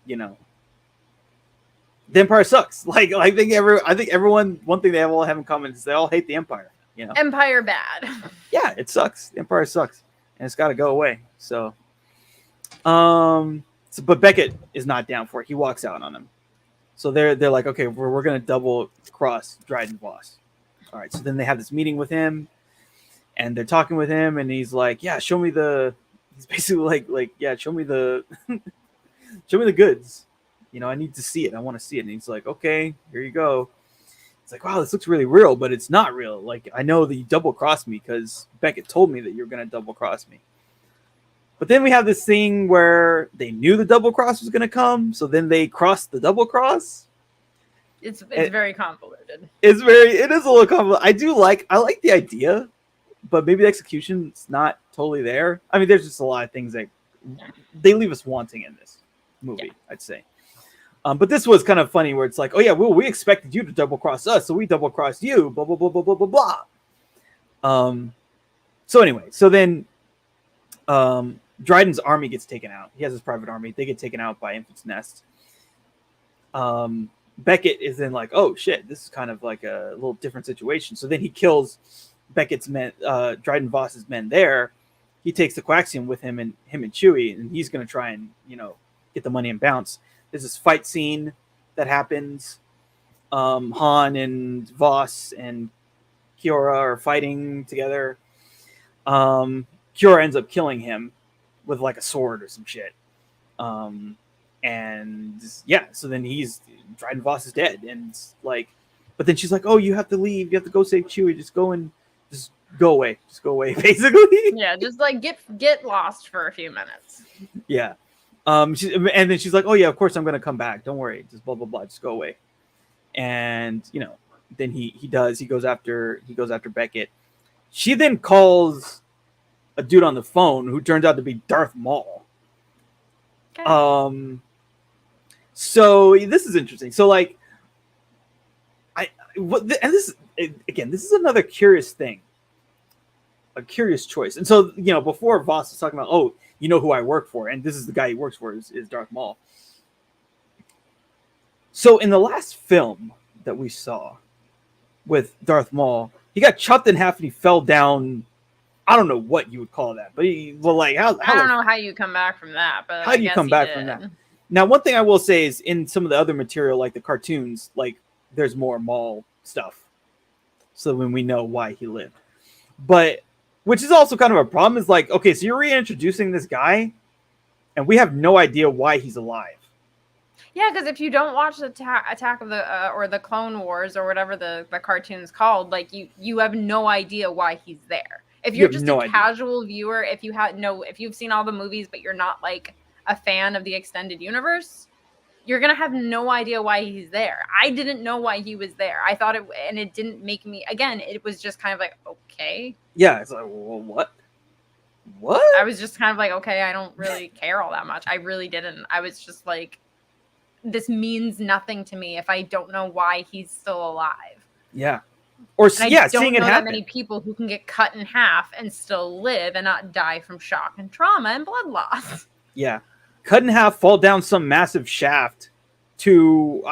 the Empire sucks. Like I think everyone, one thing they all have in common is they all hate the Empire. Empire bad. Yeah, it sucks. The Empire sucks, and it's got to go away. So, but Beckett is not down for it. He walks out on him. So they're like, okay, we're gonna double cross Dryden Voss. All right. So then they have this meeting with him, and they're talking with him, and he's like, yeah, show me the. He's basically like, yeah, show me the, show me the goods. I need to see it. I want to see it. And he's like, okay, here you go. It's like, wow, this looks really real, but it's not real. Like, I know that you double crossed me because Beckett told me that you're going to double cross me. But then we have this thing where they knew the double cross was going to come. So then they crossed the double cross. It's very convoluted. It is a little convoluted. I like the idea, but maybe the execution's not totally there. I mean, there's just a lot of things that they leave us wanting in this movie, I'd say. But this was kind of funny where it's like, oh yeah, well, we expected you to double cross us, so we double crossed you, blah, blah, blah, blah, blah, blah, blah. So anyway, so then Dryden's army gets taken out. He has his private army. They get taken out by Infant's Nest. Beckett is then like, oh shit, this is kind of like a little different situation. So then he kills Beckett's men, Dryden Voss's men there. He takes the coaxium with him and Chewie, and he's going to try and, get the money and bounce. There's this fight scene that happens. Han and Voss and Kiora are fighting together. Kiora ends up killing him with like a sword or some shit. And yeah, so then Dryden Voss is dead. And like, but then she's like, oh, you have to leave. You have to go save Chewie. Just go away. Just go away, basically. Yeah, just like get lost for a few minutes. Yeah. And then she's like, oh yeah, of course I'm gonna come back. Don't worry, just blah blah blah, just go away. And then he goes after Beckett. She then calls a dude on the phone who turns out to be Darth Maul. Okay. So this is interesting. So like, this is another curious thing, a curious choice. And so before Voss was talking about, oh, you know who I work for, and this is the guy he works for is Darth Maul. So in the last film that we saw with Darth Maul, he got chopped in half and he fell down. I don't know what you would call that, but I don't know how you come back from that. But how do you come back from that? Now, one thing I will say is in some of the other material, like the cartoons, like there's more Maul stuff, so when we know why he lived, but. Which is also kind of a problem. Is like, okay, so you're reintroducing this guy, and we have no idea why he's alive. Yeah, because if you don't watch the Attack of the or the Clone Wars or whatever the cartoon's called, like you have no idea why he's there. If you're just a casual viewer, if you've seen all the movies but you're not like a fan of the extended universe, you're gonna have no idea why he's there. I didn't know why he was there. I thought it didn't make me. Again, it was just kind of like, okay. Yeah, it's like, well, what? What? I was just kind of like, okay, I don't really care all that much. I really didn't. I was just like, this means nothing to me if I don't know why he's still alive. Yeah. Or seeing it happen. I don't know that many people who can get cut in half and still live and not die from shock and trauma and blood loss. Yeah. Cut in half, fall down some massive shaft to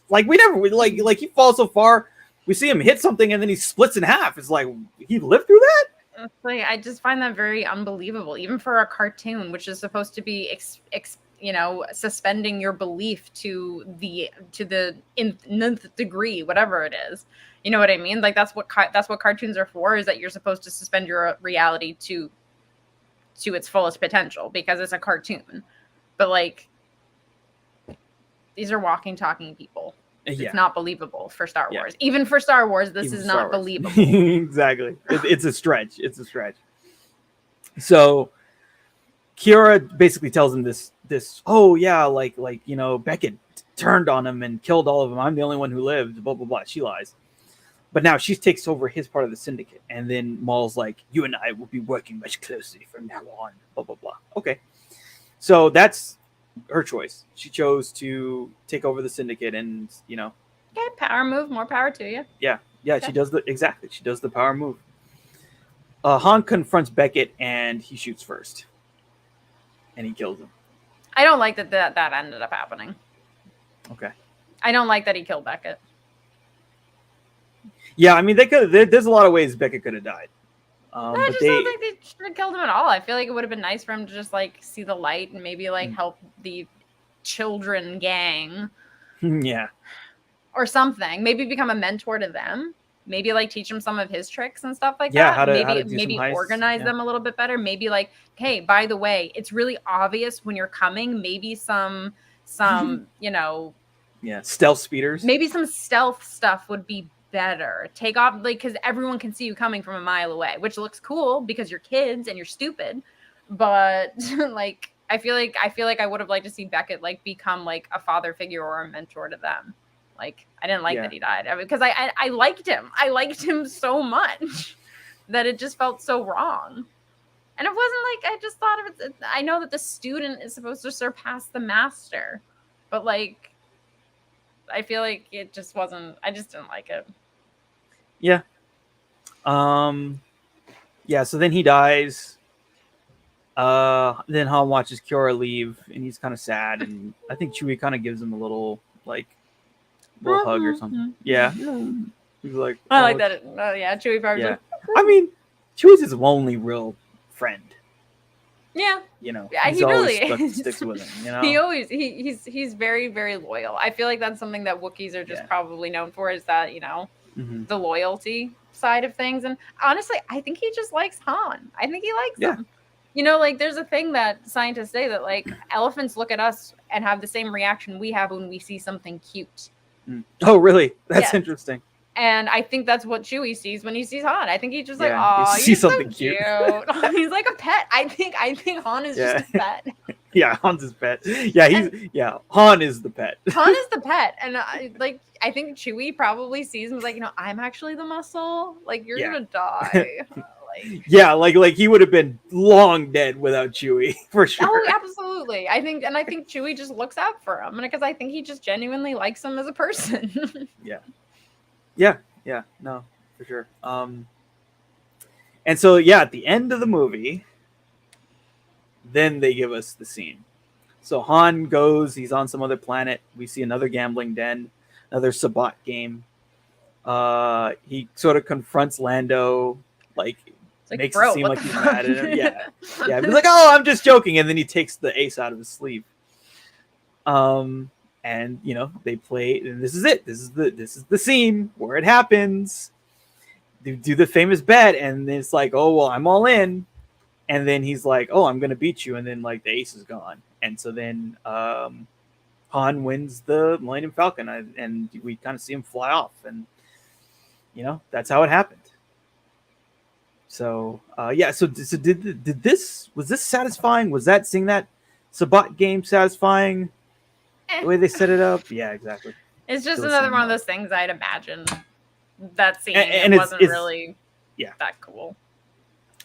like he falls so far. We see him hit something and then he splits in half. It's like, he lived through that? Like, I just find that very unbelievable, even for a cartoon, which is supposed to be suspending your belief to the nth degree, whatever it is. You know what I mean? Like, that's what cartoons are for, is that you're supposed to suspend your reality to its fullest potential because it's a cartoon. But like, these are walking, talking people. It's not believable for Star Wars. Even for Star Wars, this is not believable. Exactly. It's a stretch. It's a stretch. So Kiara basically tells him this, oh yeah, like, you know, Beckett turned on him and killed all of them. I'm the only one who lived, blah, blah, blah. She lies. But now she takes over his part of the syndicate. And then Maul's like, you and I will be working much closely from now on, blah, blah, blah. Okay. So that's her choice. She chose to take over the syndicate and, you know. Okay, power move, more power to you. Yeah. Okay. She does the power move. Han confronts Beckett and he shoots first. And he kills him. I don't like that ended up happening. Okay. I don't like that he killed Beckett. Yeah, I mean, there's a lot of ways Beckett could have died. I just don't think they should have killed him at all. I feel like it would have been nice for him to just like see the light and maybe like help the children gang. Yeah. Or something. Maybe become a mentor to them. Maybe like teach them some of his tricks and stuff like that. Maybe organize them a little bit better. Maybe like, hey, by the way, it's really obvious when you're coming. Maybe some you know. Yeah, stealth speeders. Maybe some stealth stuff would be better. Take off, like, because everyone can see you coming from a mile away, which looks cool because you're kids and you're stupid. But like, I feel like I would have liked to see Beckett like become like a father figure or a mentor to them. Like, I didn't like that he died because I liked him. I liked him so much that it just felt so wrong. And it wasn't like I just thought of it. I know that the student is supposed to surpass the master, but like, I feel like it just wasn't. I just didn't like it. Yeah. Yeah. So then he dies. Then Han watches Kiara leave, and he's kind of sad, and I think Chewie kind of gives him a little hug or something. Yeah. He's like, I like that. Yeah, Chewie probably. Yeah. I mean, Chewie's his only real friend. Yeah. You know, yeah, he really sticks with him. You know, he's very, very loyal. I feel like that's something that Wookiees are just probably known for, is that, you know, the loyalty side of things. And honestly, I think he just likes Han. I think he likes him. You know, like, there's a thing that scientists say that like elephants look at us and have the same reaction we have when we see something cute. Oh, really? That's interesting. And I think that's what Chewie sees when he sees Han. I think he's just like, oh, he's something so cute. He's like a pet. I think Han is just a pet. Yeah, Han's his pet. Yeah, Han is the pet. Han is the pet. And I think Chewie probably sees him like, you know, I'm actually the muscle. Like, you're gonna die. Like he would have been long dead without Chewie, for sure. Oh, absolutely. I think Chewie just looks out for him, because I think he just genuinely likes him as a person. Yeah, no, for sure. And so at the end of the movie, then they give us the scene. So Han goes, he's on some other planet. We see another gambling den, another Sabbat game. He sort of confronts Lando, like makes it seem like he's mad at him. Yeah. He's like, oh, I'm just joking. And then he takes the ace out of his sleeve. And you know, they play, and this is it. This is the scene where it happens. They do the famous bet, and it's like, oh well, I'm all in. And then he's like, oh, I'm gonna beat you, and then like the ace is gone. And so then Han wins the Millennium Falcon, and we kind of see him fly off, and that's how it happened. So so did this, was this satisfying? Was that seeing that Sabat game satisfying? The way they set it up? Yeah, exactly. It's just another one of those things I'd imagine that scene and it wasn't really that cool.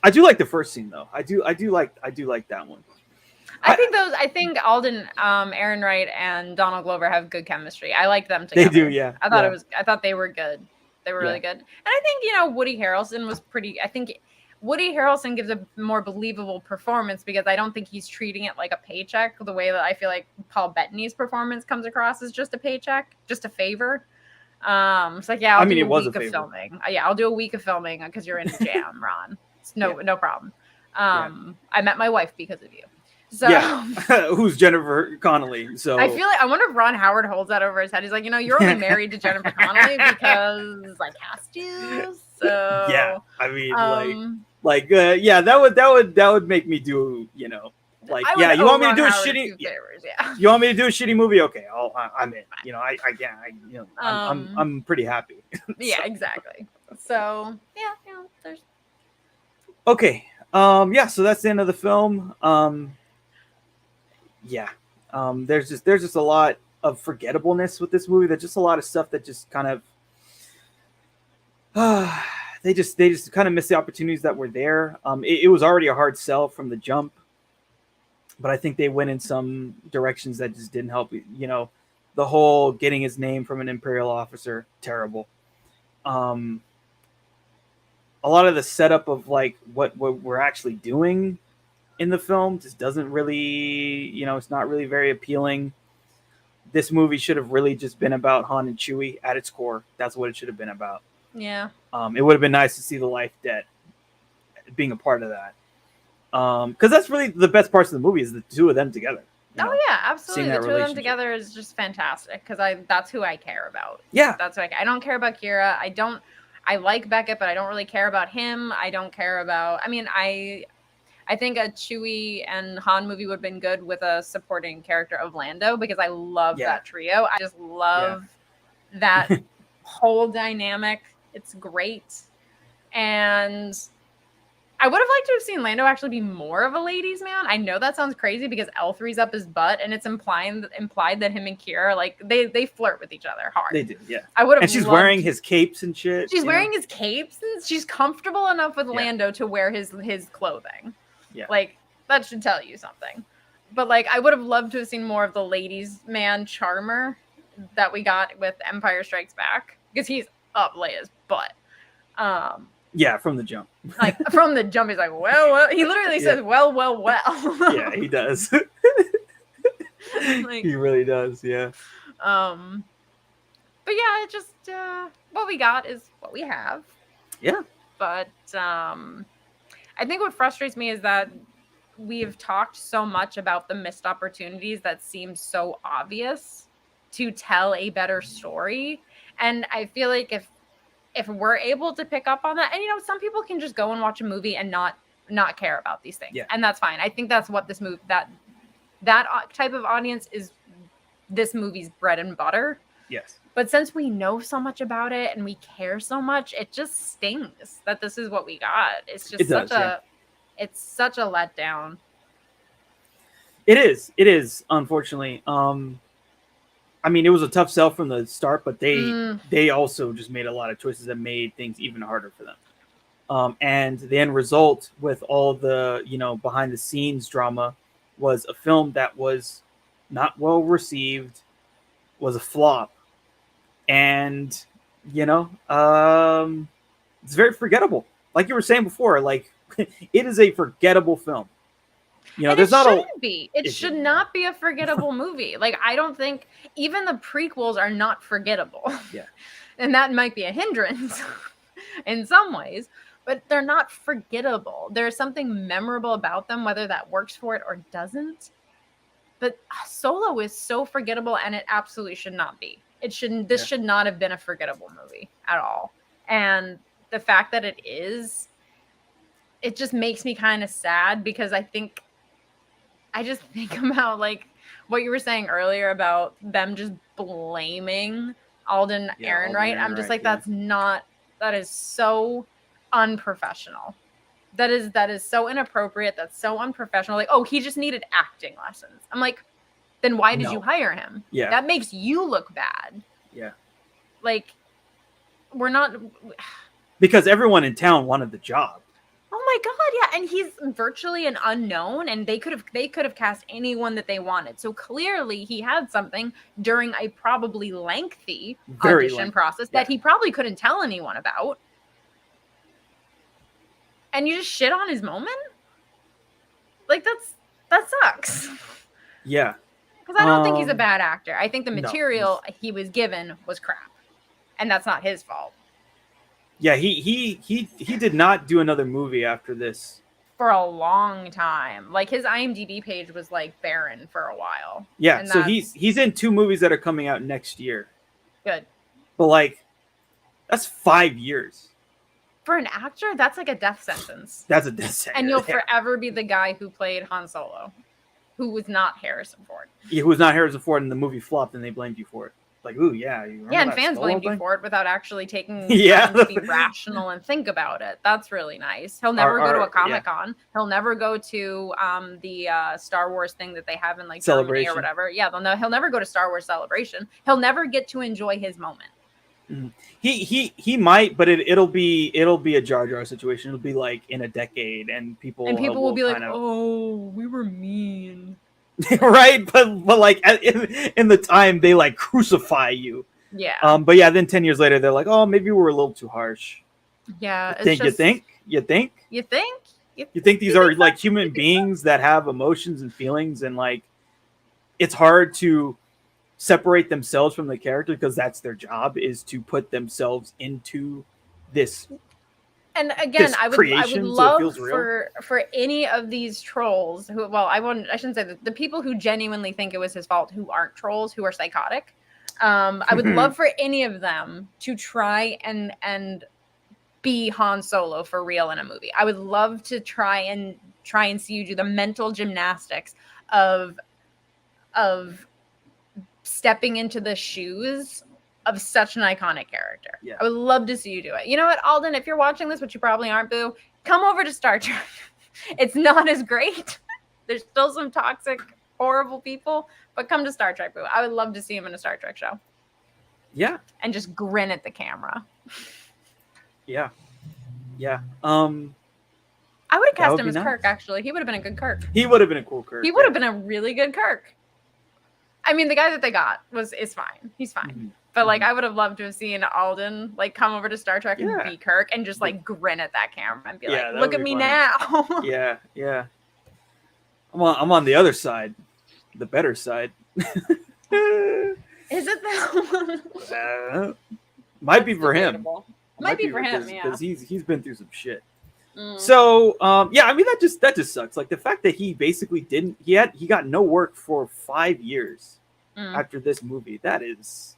I do like the first scene though. I do like that one. I think Alden Ehrenreich and Donald Glover have good chemistry. I like them together. They do, yeah. I thought they were good. They were really good. And I think, Woody Harrelson was pretty. I think Woody Harrelson gives a more believable performance because I don't think he's treating it like a paycheck the way that I feel like Paul Bettany's performance comes across as just a paycheck, just a favor. It's like, I'll do a week of filming. I'll do a week of filming because you're in a jam, Ron. It's no problem. I met my wife because of you. So who's Jennifer Connelly? So I feel like I wonder if Ron Howard holds that over his head. He's like, you're only married to Jennifer Connelly because I cast you. So I mean, that would make me do, you want me to do a shitty you want me to do a shitty movie? Okay, I'm in. I'm pretty happy. Yeah, exactly. So there's okay. So that's the end of the film. There's just a lot of forgettableness with this movie. There's just a lot of stuff that just kind of they just kind of missed the opportunities that were there. It was already a hard sell from the jump, but I think they went in some directions that just didn't help. The whole getting his name from an Imperial officer, terrible. A lot of the setup of like what we're actually doing in the film just doesn't really, it's not really very appealing. This movie should have really just been about Han and Chewie at its core. That's what it should have been about. Yeah. It would have been nice to see the Life Debt being a part of that. Because that's really the best parts of the movie is the two of them together. Yeah, absolutely. The two of them together is just fantastic because that's who I care about. Yeah. That's I don't care about Kira. I like Beckett, but I don't really care about him. I don't care about, I think a Chewie and Han movie would have been good with a supporting character of Lando because I love that trio. I just love that whole dynamic. It's great. And I would have liked to have seen Lando actually be more of a ladies' man. I know that sounds crazy because L3's up his butt and it's implied that him and Kira, like they flirt with each other hard. They do, yeah. I would have. And she's wearing his capes and shit. She's wearing his capes and she's comfortable enough with Lando to wear his clothing. Yeah. Like, that should tell you something. But, I would have loved to have seen more of the ladies' man charmer that we got with Empire Strikes Back. Because he's up Leia's butt. From the jump. From the jump, he's like, well. He literally says, well. Yeah, he does. He really does, yeah. But yeah, it just, what we got is what we have. Yeah. But, I think what frustrates me is that we've talked so much about the missed opportunities that seem so obvious to tell a better story. And I feel like if we're able to pick up on that, and some people can just go and watch a movie and not care about these things. Yeah. And that's fine. I think that's what this movie, that type of audience is this movie's bread and butter. Yes. But since we know so much about it and we care so much, it just stings that this is what we got. It's just it's such a letdown. It is, unfortunately. It was a tough sell from the start, but they also just made a lot of choices that made things even harder for them. And the end result with all the, behind the scenes drama was a film that was not well received, was a flop. And, it's very forgettable. Like you were saying before, it is a forgettable film. There's it should not be a forgettable movie. I don't think even the prequels are not forgettable. Yeah. And that might be a hindrance in some ways, but they're not forgettable. There's something memorable about them, whether that works for it or doesn't. But Solo is so forgettable, and it absolutely should not be. This should not have been a forgettable movie at all. And the fact that it is, it just makes me kind of sad because I just think about what you were saying earlier about them just blaming Alden Ehrenreich, I'm just like, that is so unprofessional. That is so inappropriate. That's so unprofessional. Like, oh, he just needed acting lessons. I'm like, then why did you hire him? Yeah. That makes you look bad. Yeah. Like, we're not... Because everyone in town wanted the job. Oh my God, yeah. And he's virtually an unknown, and they could have cast anyone that they wanted. So clearly he had something during a probably lengthy audition process that he probably couldn't tell anyone about. And you just shit on his moment? Like, that sucks. Yeah. Because I don't think he's a bad actor. I think the material he was given was crap. And that's not his fault. Yeah, he did not do another movie after this. For a long time. Like, his IMDb page was, like, barren for a while. Yeah, so he's in 2 movies that are coming out next year. Good. But, like, that's 5 years. For an actor, that's like a death sentence. That's a death sentence. And you'll forever be the guy who played Han Solo, who was not Harrison Ford. Yeah, who was not Harrison Ford, and the movie flopped, and they blamed you for it. Like, ooh, yeah. And fans blamed you for it without actually taking time to be rational and think about it. That's really nice. He'll never go to a Comic-Con. Yeah. He'll never go to the Star Wars thing that they have in, like, Germany or whatever. Yeah, he'll never go to Star Wars Celebration. He'll never get to enjoy his moment. Mm-hmm. He might, but it'll be a Jar Jar situation. It'll be like in a decade, and people will be like, "Oh, we were mean." Right, but like in the time they like crucify you. Yeah. But yeah, then 10 years later they're like, "Oh, maybe we're a little too harsh." Yeah. You think these are like human beings that have emotions and feelings, and like it's hard to separate themselves from the character because that's their job, is to put themselves into this. And again, I would love for any of these trolls who, well, I shouldn't say that, the people who genuinely think it was his fault, who aren't trolls, who are psychotic. I would love for any of them to try and be Han Solo for real in a movie. I would love to try and see you do the mental gymnastics of stepping into the shoes of such an iconic character. Yeah. I would love to see you do it. You know what, Alden, if you're watching this, which you probably aren't, boo, come over to Star Trek. It's not as great. There's still some toxic, horrible people, but come to Star Trek, boo. I would love to see him in a Star Trek show. Yeah. And just grin at the camera. Yeah. Yeah. I would have cast him as Kirk, actually. He would have been a good Kirk. He would have been a cool Kirk. He would have been a really good Kirk. I mean, the guy that they got is fine. He's fine. Mm-hmm. But, like, I would have loved to have seen Alden, like, come over to Star Trek and be Kirk and just, like, grin at that camera and be like, look at me now. Yeah, yeah. I'm on the other side. The better side. Is it that one? Might be for him. Might be for him, yeah. Because he's been through some shit. So, yeah, I mean, that just sucks. Like, the fact that he basically he got no work for 5 years after this movie. That is...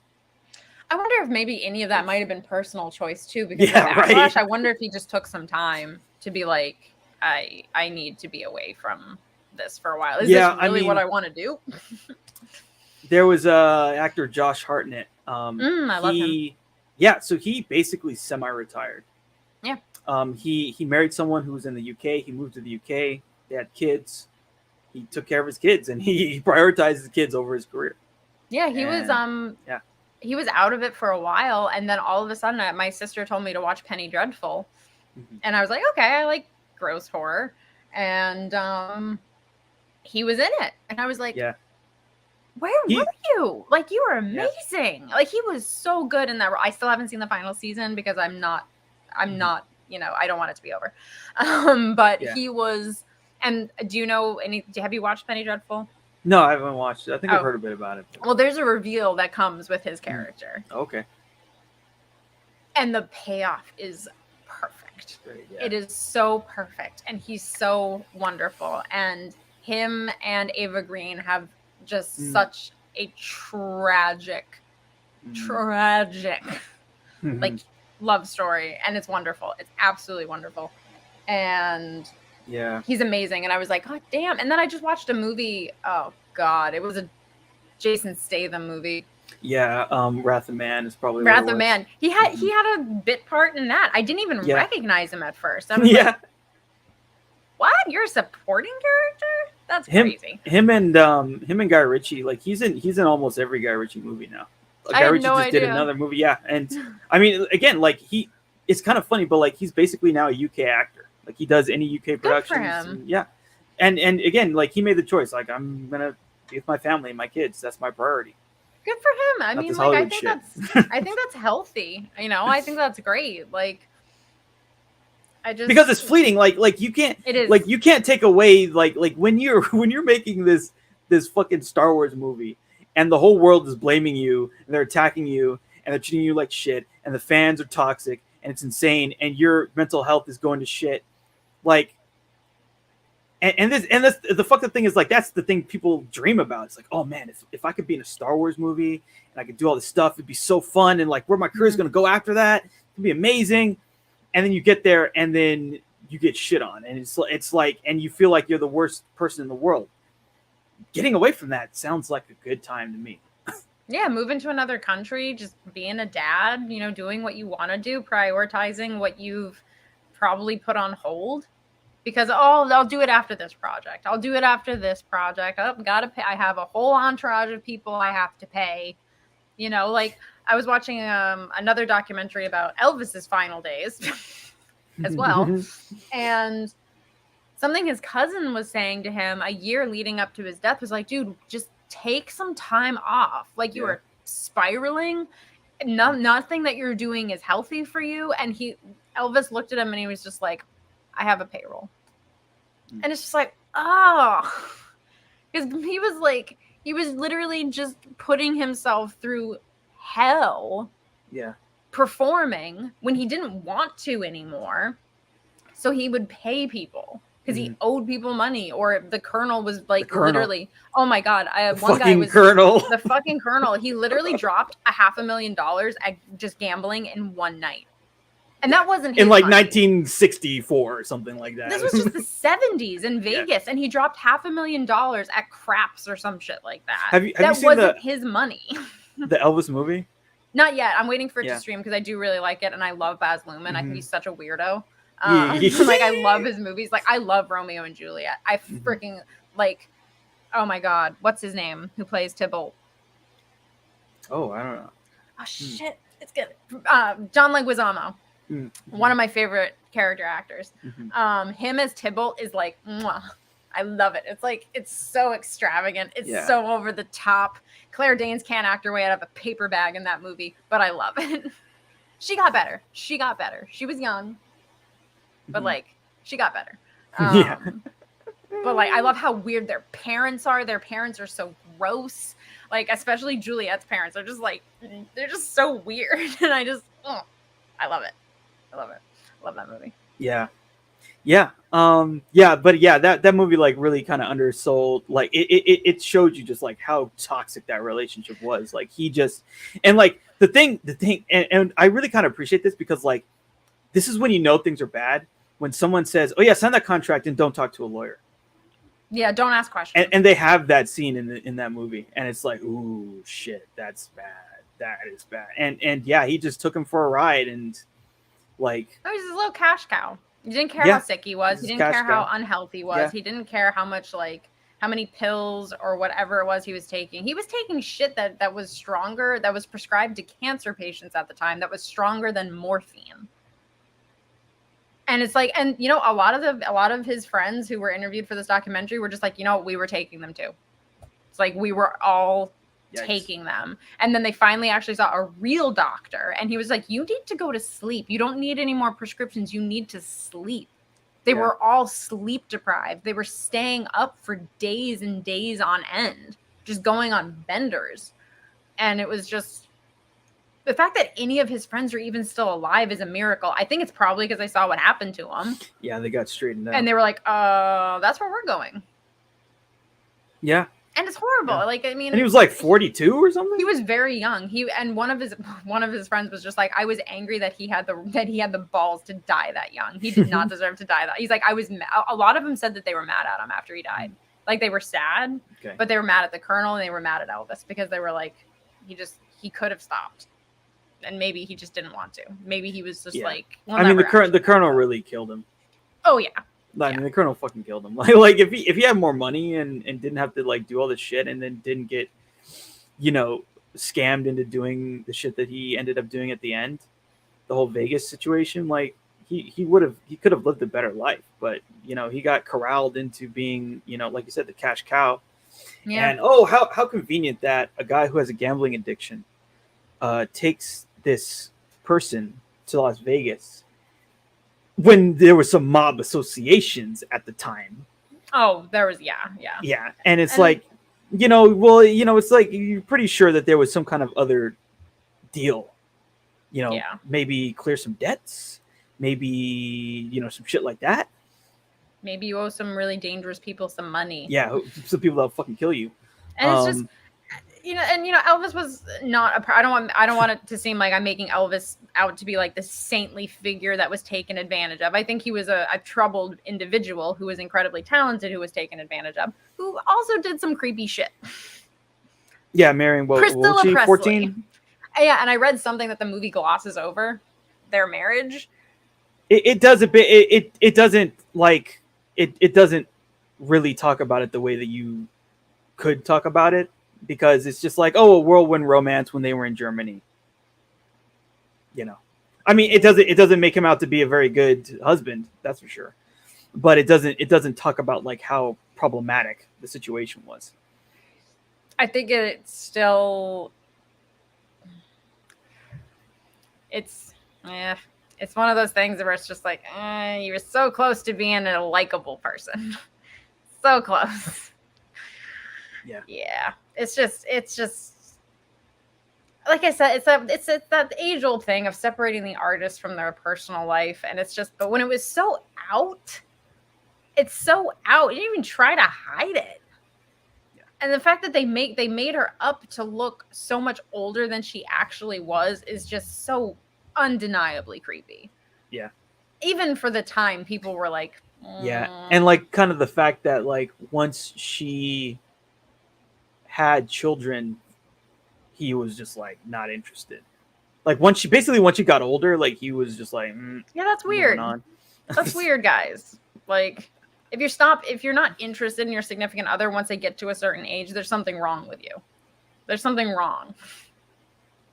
I wonder if maybe any of that might have been personal choice, too, because of Backlash. Right. I wonder if he just took some time to be like, I need to be away from this for a while. Is this really what I want to do? There was actor Josh Hartnett. I love him. Yeah, so he basically semi-retired. Yeah. He married someone who was in the UK. He moved to the UK. They had kids. He took care of his kids, and he prioritized his kids over his career. Yeah, he was out of it for a while, and then all of a sudden, my sister told me to watch Penny Dreadful, and I was like, okay, I like gross horror, and he was in it, and I was like, where were you? Like, you were amazing. Yeah. Like, he was so good in that role. I still haven't seen the final season because I'm not, you know, I don't want it to be over. But he was, and have you watched Penny Dreadful? No, I haven't watched it. I think I've heard a bit about it. Well, there's a reveal that comes with his character. Okay. And the payoff is perfect. Yeah. It is so perfect. And he's so wonderful. And him and Ava Green have just such a tragic, like, love story. And it's wonderful. It's absolutely wonderful. And he's amazing. And I was like, God damn. And then I just watched a movie. Oh God, it was a Jason Statham movie. Yeah, Wrath of Man is probably Wrath of Man. He had a bit part in that. I didn't even recognize him at first. I was like, what? You're a supporting character? That's crazy. Him and Guy Ritchie, like he's in almost every Guy Ritchie movie now. Guy Ritchie just did another movie, yeah. And I mean, again, like it's kind of funny, but like he's basically now a UK actor. Like he does any UK productions. Good for him. Yeah. And again, like he made the choice. Like I'm gonna be with my family and my kids. That's my priority. Good for him. I mean, like I think that's healthy. You know, I think that's great. Like because it's fleeting. Like you can't. It is. Like you can't take away like when you're making this fucking Star Wars movie and the whole world is blaming you and they're attacking you and they're treating you like shit and the fans are toxic and it's insane and your mental health is going to shit. Like. And this the fucked up thing is like that's the thing people dream about. It's like, oh man, if I could be in a Star Wars movie and I could do all this stuff, it'd be so fun. And like where my career is going to go after that, it'd be amazing. And then you get there and then you get shit on, and it's like, and you feel like you're the worst person in the world. Getting away from that sounds like a good time to me. Yeah, moving to another country, just being a dad, you know, doing what you want to do, prioritizing what you've probably put on hold. Because, I'll do it after this project. I'll do it after this project. Oh, gotta pay. I have a whole entourage of people I have to pay. You know, like I was watching another documentary about Elvis's final days as well. And something his cousin was saying to him a year leading up to his death was like, dude, just take some time off. Like you were spiraling. Nothing that you're doing is healthy for you. And Elvis looked at him and he was just like, I have a payroll. And it's just like, because he was literally just putting himself through hell. Yeah. Performing when he didn't want to anymore. So he would pay people because he owed people money, or the colonel was like literally, oh my God. One guy was the fucking colonel. He literally dropped $500,000 at just gambling in one night. And that wasn't his in like money. 1964 or something like that. This was just the 70s in Vegas, and he dropped $500,000 at craps or some shit like that. Have you that seen wasn't his money. The Elvis movie? Not yet. I'm waiting for it to stream because I do really like it, and I love Baz Luhrmann. I think he's such a weirdo. Like I love his movies. Like I love Romeo and Juliet. I freaking like. Oh my God, what's his name? Who plays Tybalt? Oh, I don't know. Oh shit, it's good. John Leguizamo. One of my favorite character actors. Him as Tybalt is like, mwah. I love it. It's like, it's so extravagant. It's so over the top. Claire Danes can't act her way out of a paper bag in that movie, but I love it. She got better. She was young, but like, she got better. But like, I love how weird their parents are. Their parents are so gross. Like, especially Juliet's parents are just like, they're just so weird. And I love it. I love it. I love that movie. Yeah. But that movie like really kind of undersold. Like it showed you just like how toxic that relationship was. Like he just, and like the thing, and I really kind of appreciate this because like this is when you know things are bad, when someone says, "Oh yeah, sign that contract and don't talk to a lawyer." Yeah, don't ask questions. And they have that scene in that movie, and it's like, ooh, shit, that's bad. That is bad. And yeah, he just took him for a ride and. Like, oh, he's a little cash cow. He didn't care how sick he was. He didn't care how unhealthy he was. Yeah. He didn't care how much, like, how many pills or whatever it was he was taking. He was taking shit that was stronger, that was prescribed to cancer patients at the time, that was stronger than morphine. And it's like, and you know, a lot of his friends who were interviewed for this documentary were just like, you know, we were taking them too. It's like we were all taking them. And then they finally actually saw a real doctor, and he was like, you need to go to sleep. You don't need any more prescriptions. You need to sleep. They were all sleep deprived. They were staying up for days and days on end, just going on benders. And it was just the fact that any of his friends are even still alive is a miracle. I think it's probably because they saw what happened to him. Yeah, they got straightened out. And they were like, that's where we're going. Yeah. And it's horrible. Yeah. Like, I mean, and he was like 42 or something. He was very young. And one of his friends was just like, I was angry that he had the balls to die that young. He did not deserve to die that. He's like, a lot of them said that they were mad at him after he died. Like they were sad, but they were mad at the Colonel and they were mad at Elvis because they were like, he could have stopped. And maybe he just didn't want to. Maybe he was just like, I mean, the Colonel really killed him. Oh yeah. I mean, the Colonel fucking killed him. Like if he had more money and didn't have to like do all this shit and then didn't get, scammed into doing the shit that he ended up doing at the end, the whole Vegas situation, like he could have lived a better life, but he got corralled into being, like you said, the cash cow. Yeah. And how convenient that a guy who has a gambling addiction takes this person to Las Vegas when there were some mob associations at the time. Oh, there was, yeah. And it's like, it's like you're pretty sure that there was some kind of other deal, maybe clear some debts, maybe, some shit like that. Maybe you owe some really dangerous people some money. Yeah, some people that'll fucking kill you. And it's just, Elvis was not I don't want it to seem like I'm making Elvis out to be like this saintly figure that was taken advantage of. I think he was a troubled individual who was incredibly talented, who was taken advantage of, who also did some creepy shit. Yeah, marrying Priscilla was she, Presley. 14? Yeah, and I read something that the movie glosses over their marriage. It does a bit. It doesn't like it doesn't really talk about it the way that you could talk about it, because it's just like, a whirlwind romance when they were in Germany. I mean, it doesn't make him out to be a very good husband, that's for sure. But it doesn't talk about like how problematic the situation was. I think it's still it's one of those things where it's just like, you were so close to being a likable person. So close. Yeah. It's just like I said, it's that age-old thing of separating the artist from their personal life. And it's just, but when it was so out, it's so out. You didn't even try to hide it. Yeah. And the fact that they made her up to look so much older than she actually was is just so undeniably creepy. Yeah. Even for the time, people were like, yeah. And like kind of the fact that like once she had children, he was just like not interested. Like once she got older, like he was just like, yeah, that's weird. That's weird, guys. Like if you're not interested in your significant other once they get to a certain age, there's something wrong with you. There's something wrong.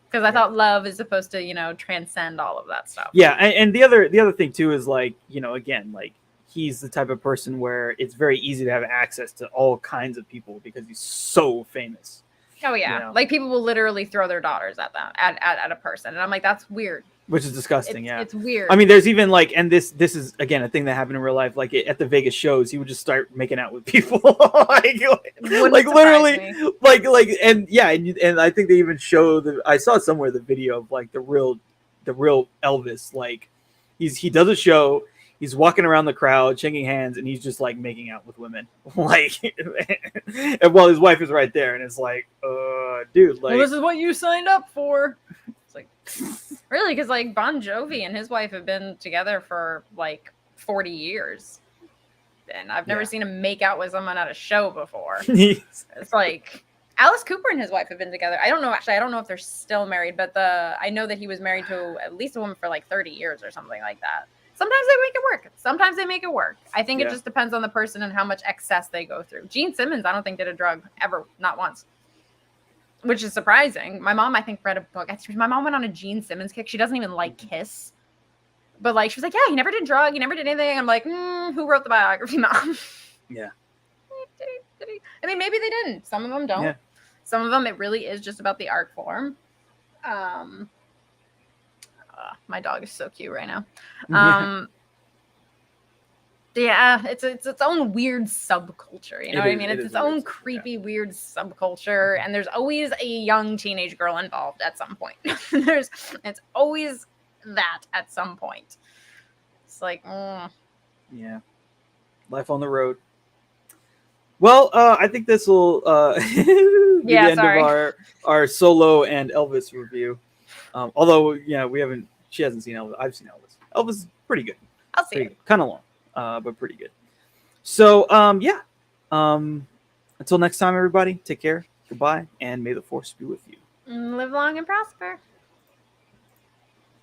Because I thought love is supposed to, transcend all of that stuff. Yeah, and the other thing too is like, again, like he's the type of person where it's very easy to have access to all kinds of people because he's so famous. Oh yeah, like people will literally throw their daughters at them at a person, and I'm like, that's weird. Which is disgusting. It's weird. I mean, there's even like, and this is again a thing that happened in real life. Like at the Vegas shows, he would just start making out with people, like literally, like, and yeah, and I think they even show I saw somewhere the video of like the real Elvis. Like he does a show. He's walking around the crowd, shaking hands, and he's just like making out with women, like, and while his wife is right there, and it's like, dude, like, well, this is what you signed up for. It's like, really, because like Bon Jovi and his wife have been together for like 40 years, and I've never seen him make out with someone at a show before. It's like Alice Cooper and his wife have been together. I don't know if they're still married, but I know that he was married to at least a woman for like 30 years or something like that. Sometimes they make it work. Sometimes they make it work. I think it just depends on the person and how much excess they go through. Gene Simmons, I don't think did a drug ever, not once, which is surprising. My mom, I think, read a book. My mom went on a Gene Simmons kick. She doesn't even like Kiss. But like, she was like, yeah, he never did drug. He never did anything. I'm like, who wrote the biography, Mom? Yeah. Did he? I mean, maybe they didn't. Some of them don't. Yeah. Some of them, it really is just about the art form. My dog is so cute right now. It's its own weird subculture. You know what I mean? It's its own creepy, weird subculture. And there's always a young teenage girl involved at some point. It's always that at some point. It's like, yeah. Life on the road. Well, I think this will be the end of our Solo and Elvis review. Although, we haven't. She hasn't seen Elvis. I've seen Elvis. Elvis is pretty good. I'll see it. Kind of long, but pretty good. So, Until next time, everybody, take care. Goodbye, and may the force be with you. Live long and prosper.